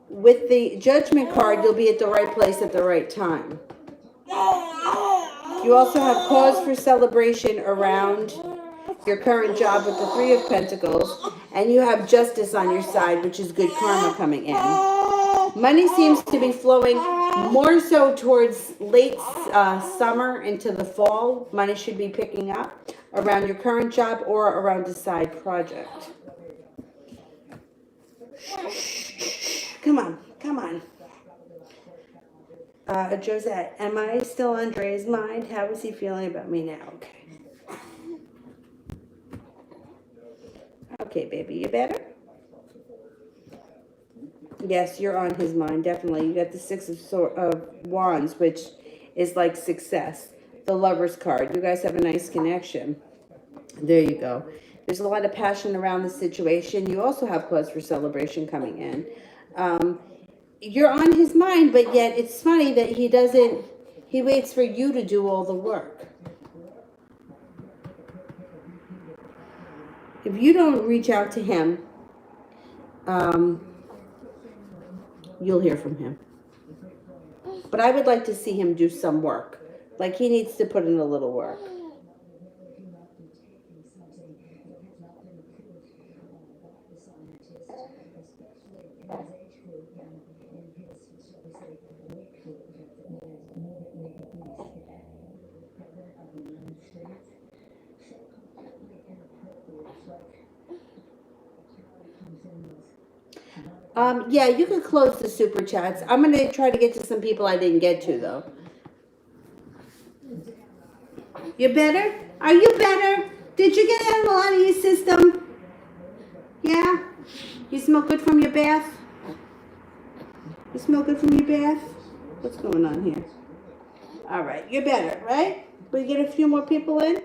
With the judgment card, you'll be at the right place at the right time. You also have cause for celebration around your current job with the Three of Pentacles, and you have justice on your side, which is good karma coming in. Money seems to be flowing more so towards late summer into the fall. Money should be picking up around your current job or around a side project. Come on. Josette, am I still on Dre's mind? How is he feeling about me now? Okay, baby, you better? Yes, you're on his mind, definitely. You got the Six of Wands, which is like success. The Lover's card. You guys have a nice connection. There you go. There's a lot of passion around the situation. You also have cause for celebration coming in. You're on his mind, but yet it's funny that he waits for you to do all the work. If you don't reach out to him, you'll hear from him. But I would like to see him do some work. Like he needs to put in a little work. Yeah, you could close the super chats. I'm going to try to get to some people I didn't get to, though. You better? Are you better? Did you get that out of your system? Yeah? You smell good from your bath? You smell good from your bath? What's going on here? All right, you're better, right? We get a few more people in?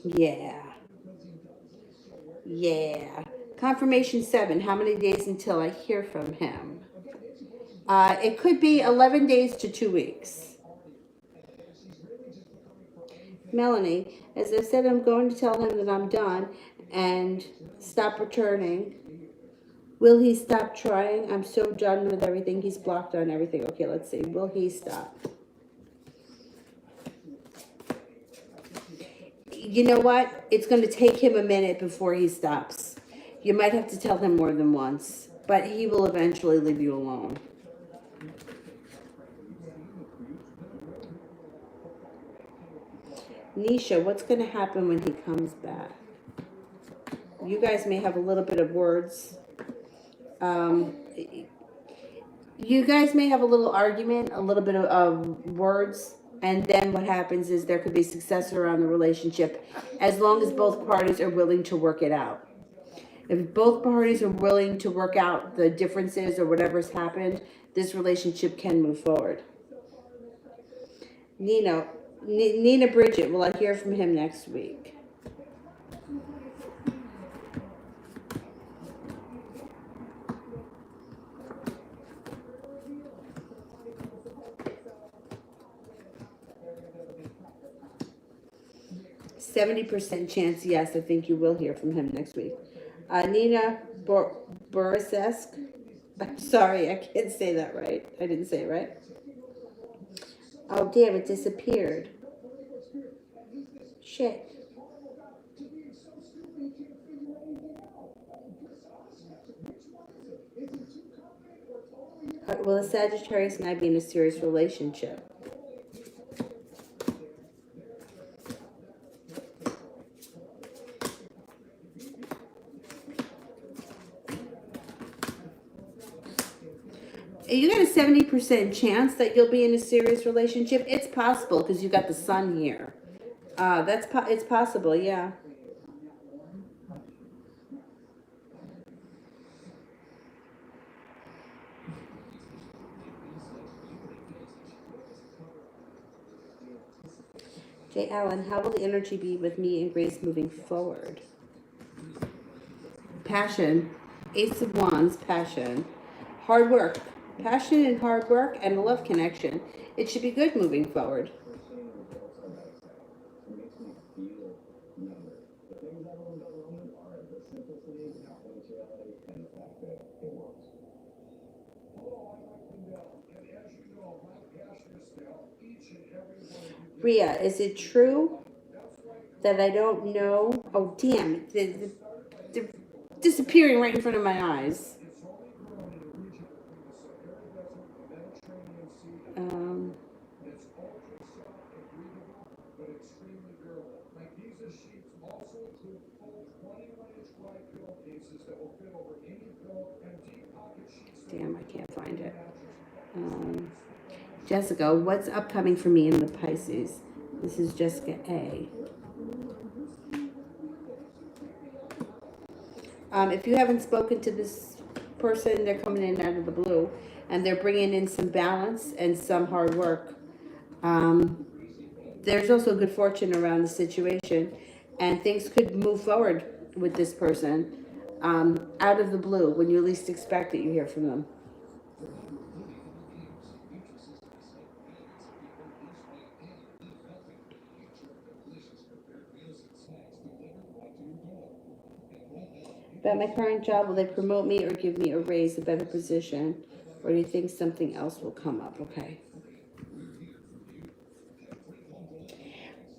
Yeah. Confirmation 7. How many days until I hear from him? It could be 11 days to 2 weeks. Melanie, as I said, I'm going to tell him that I'm done and stop returning. Will he stop trying? I'm so done with everything. He's blocked on everything. Okay, let's see. Will he stop? You know what? It's going to take him a minute before he stops. You might have to tell him more than once, but he will eventually leave you alone. Nisha, what's going to happen when he comes back? You guys may have a little bit of words. You guys may have a little argument, a little bit of words, and then what happens is there could be success around the relationship as long as both parties are willing to work it out. If both parties are willing to work out the differences or whatever's happened, this relationship can move forward. Nina Bridget, will I hear from him next week? %70 chance, yes, I think you will hear from him next week. Nina Borisesk. I'm sorry, I can't say that right. I didn't say it right. Oh, damn, it disappeared. Shit. Will a Sagittarius and I be in a serious relationship? You got a 70% chance that you'll be in a serious relationship. It's possible because you got the sun here. It's possible, yeah. Jay Allen, how will the energy be with me and Grace moving forward? Passion. Ace of Wands, passion. Hard work. Passion and hard work and a love connection. It should be good moving forward. Ria, is it true that I don't know? Oh, damn. They're disappearing right in front of my eyes. Um, Damn, I can't find it. Jessica, what's upcoming for me in the Pisces? This is Jessica A. If you haven't spoken to this person, they're coming in out of the blue, and they're bringing in some balance and some hard work. There's also good fortune around the situation, and things could move forward with this person out of the blue. When you least expect it, you hear from them. About my current job, will they promote me or give me a raise, a better position? Or do you think something else will come up? Okay.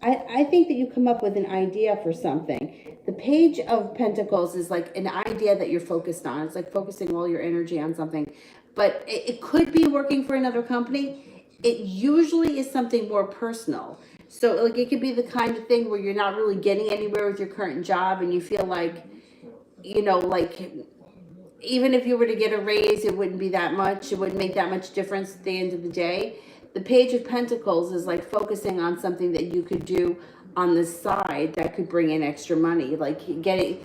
I think that you come up with an idea for something. The Page of Pentacles is like an idea that you're focused on. It's like focusing all your energy on something. But it could be working for another company. It usually is something more personal. So like it could be the kind of thing where you're not really getting anywhere with your current job and you feel like, like even if you were to get a raise, it wouldn't be that much. It wouldn't make that much difference at the end of the day. The Page of Pentacles is like focusing on something that you could do on the side that could bring in extra money, like getting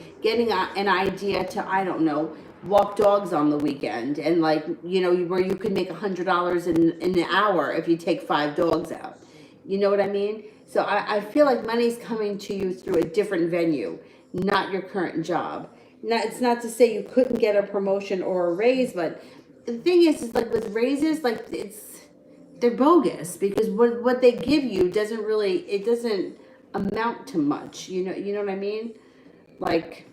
an idea to, I don't know, walk dogs on the weekend, and like where you could make $100 in an hour if you take 5 dogs out. You know what I mean? So I feel like money's coming to you through a different venue, not your current job. Now, it's not to say you couldn't get a promotion or a raise, but the thing is like with raises, like they're bogus because what they give you doesn't amount to much. You know what I mean? Like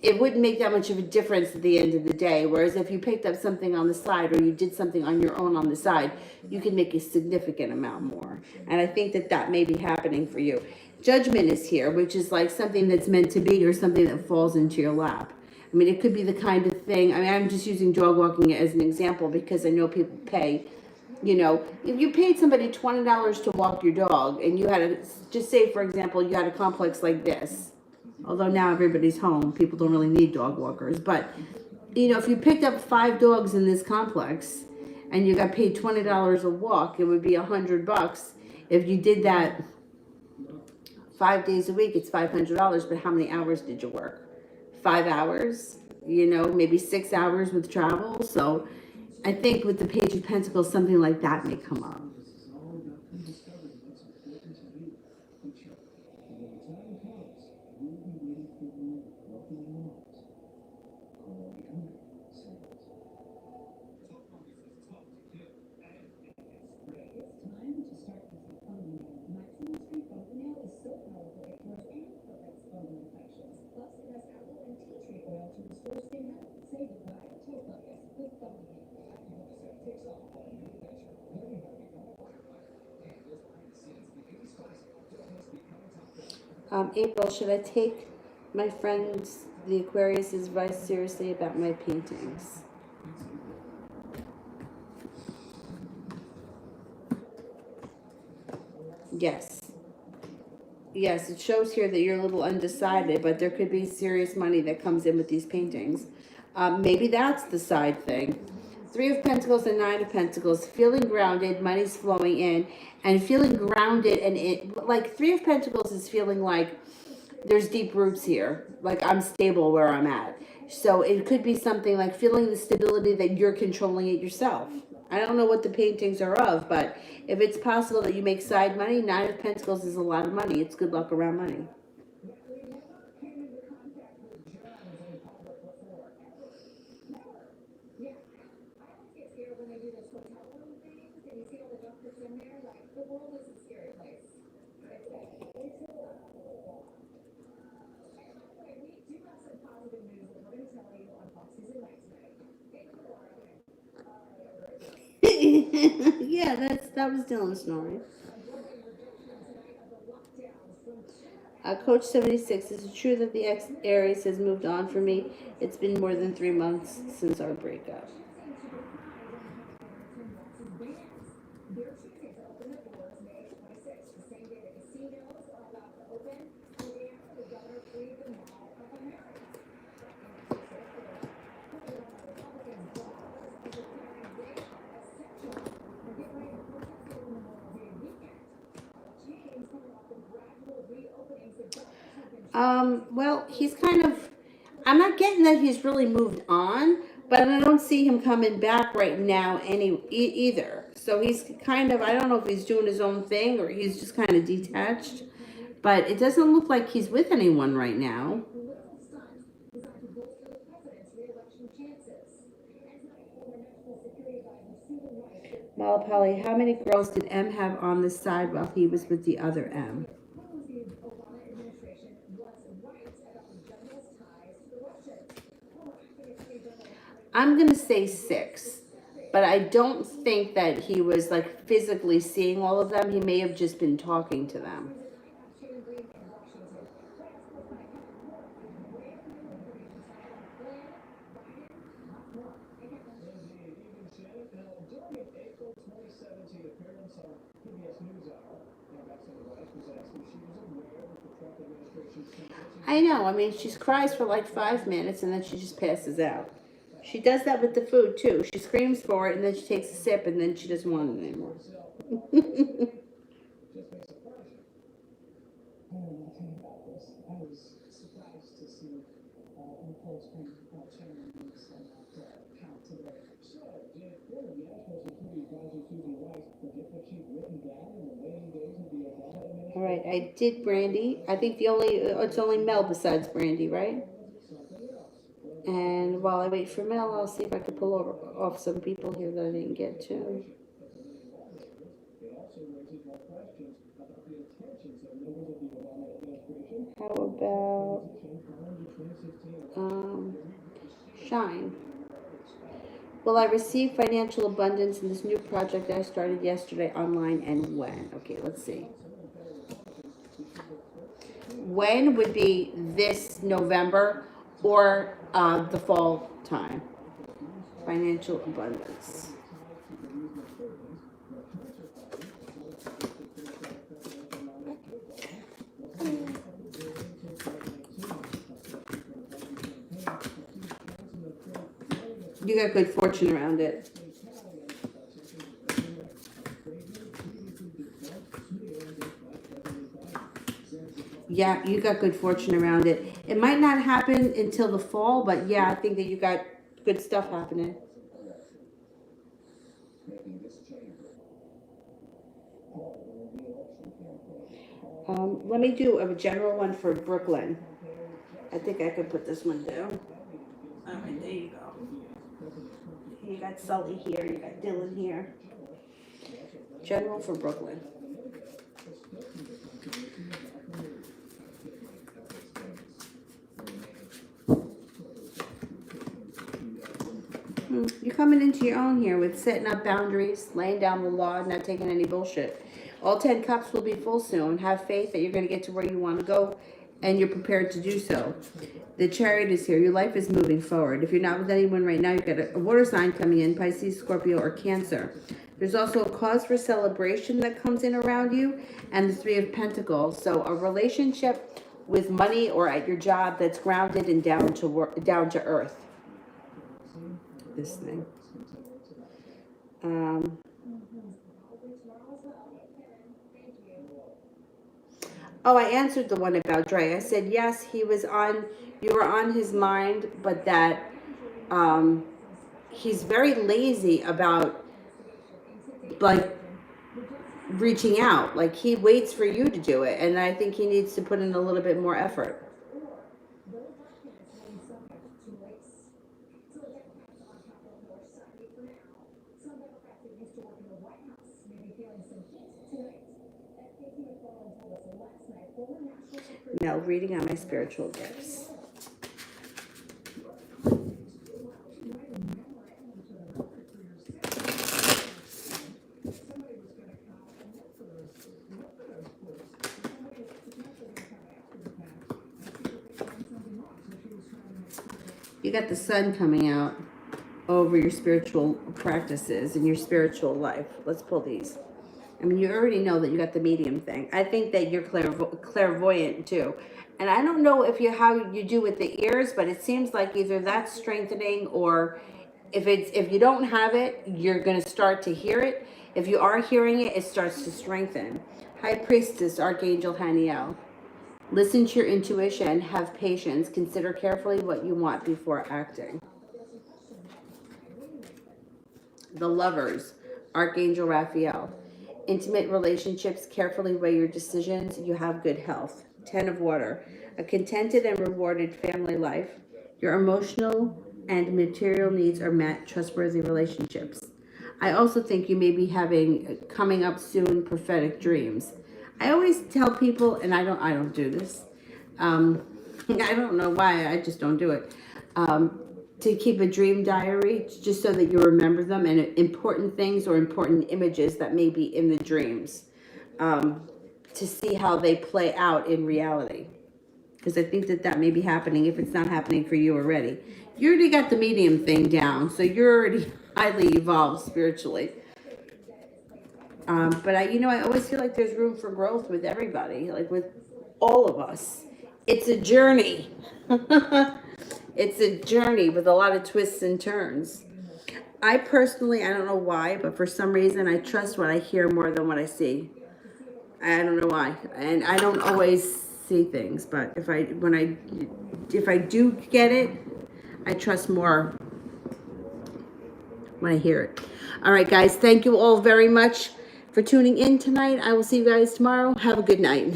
it wouldn't make that much of a difference at the end of the day. Whereas if you picked up something on the side or you did something on your own on the side, you can make a significant amount more. And I think that may be happening for you. Judgment is here, which is like something that's meant to be or something that falls into your lap. I mean, it could be the kind of thing, I'm just using dog walking as an example because I know people pay, if you paid somebody $20 to walk your dog and you had just say, for example, you had a complex like this. Although now everybody's home, people don't really need dog walkers. But, if you picked up 5 dogs in this complex and you got paid $20 a walk, it would be $100. If you did that 5 days a week, it's $500. But how many hours did you work? 5 hours, maybe 6 hours with travel. So I think with the Page of Pentacles, something like that may come up. April, should I take my friends, the Aquarius' advice seriously about my paintings? Yes. Yes, it shows here that you're a little undecided, but there could be serious money that comes in with these paintings. Maybe that's the side thing. Three of Pentacles and Nine of Pentacles, feeling grounded, money's flowing in, and feeling grounded, and like Three of Pentacles is feeling like there's deep roots here, like I'm stable where I'm at. So it could be something like feeling the stability that you're controlling it yourself. I don't know what the paintings are of, but if it's possible that you make side money, Nine of Pentacles is a lot of money. It's good luck around money. Yeah, that was Dylan snoring. Coach 76, is it true that the ex Aries has moved on for me? It's been more than 3 months since our breakup. Well, he's kind of, I'm not getting that he's really moved on, but I don't see him coming back right now either. So he's kind of, I don't know if he's doing his own thing or he's just kind of detached, but it doesn't look like he's with anyone right now. Malapali, how many girls did M have on the side while he was with the other M? I'm going to say 6, but I don't think that he was like physically seeing all of them. He may have just been talking to them. I know. I mean, she cries for like 5 minutes and then she just passes out. She does that with the food too. She screams for it and then she takes a sip and then she doesn't want it anymore. All right, I did Brandy. I think it's only Mel besides Brandy, right? And while I wait for Mel, I'll see if I can pull off some people here that I didn't get to. How about Shine? Will I receive financial abundance in this new project I started yesterday online, and when? Okay, let's see. When would be this November or the fall time? Financial abundance. You got good fortune around it. Yeah, you got good fortune around it. It might not happen until the fall, but yeah, I think that you got good stuff happening. Let me do a general one for Brooklyn. I think I could put this one down. All right, there you go. You got Sully here, you got Dylan here. General for Brooklyn. You're coming into your own here with setting up boundaries, laying down the law, not taking any bullshit. All 10 cups will be full soon. Have faith that you're going to get to where you want to go, and you're prepared to do so. The Chariot is here. Your life is moving forward. If you're not with anyone right now, you've got a water sign coming in, Pisces, Scorpio, or Cancer. There's also a cause for celebration that comes in around you, and the Three of Pentacles. So a relationship with money or at your job that's grounded and down to work, down to earth. This thing. Oh, I answered the one about Dre. I said yes, he was on. You were on his mind, but that he's very lazy about like reaching out. Like he waits for you to do it, and I think he needs to put in a little bit more effort. No, reading on my spiritual gifts. You got the sun coming out over your spiritual practices and your spiritual life. Let's pull these. I mean, you already know that you got the medium thing. I think that you're clairvoyant too. And I don't know if you how you do with the ears, but it seems like either that's strengthening, or if you don't have it, you're going to start to hear it. If you are hearing it, it starts to strengthen. High Priestess, Archangel Haniel. Listen to your intuition, have patience, consider carefully what you want before acting. The Lovers, Archangel Raphael. Intimate relationships, carefully weigh your decisions, you have good health. 10 of Water, a contented and rewarded family life. Your emotional and material needs are met, trustworthy relationships. I also think you may be having coming up soon prophetic dreams. I always tell people, and I don't do this. I don't know why, I just don't do it. To keep a dream diary just so that you remember them and important things or important images that may be in the dreams, to see how they play out in reality. Because I think that may be happening if it's not happening for you already. You already got the medium thing down, so you're already highly evolved spiritually. But I always feel like there's room for growth with everybody, like with all of us. It's a journey. It's a journey with a lot of twists and turns. I personally, I don't know why, but for some reason I trust what I hear more than what I see. I don't know why. And I don't always see things, but if I do get it, I trust more when I hear it. All right, guys, thank you all very much for tuning in tonight. I will see you guys tomorrow. Have a good night.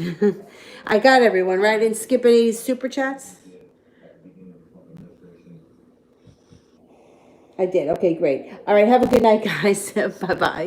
I got everyone, right? Didn't skip any super chats? I did. Okay, great. All right, have a good night, guys. Bye-bye.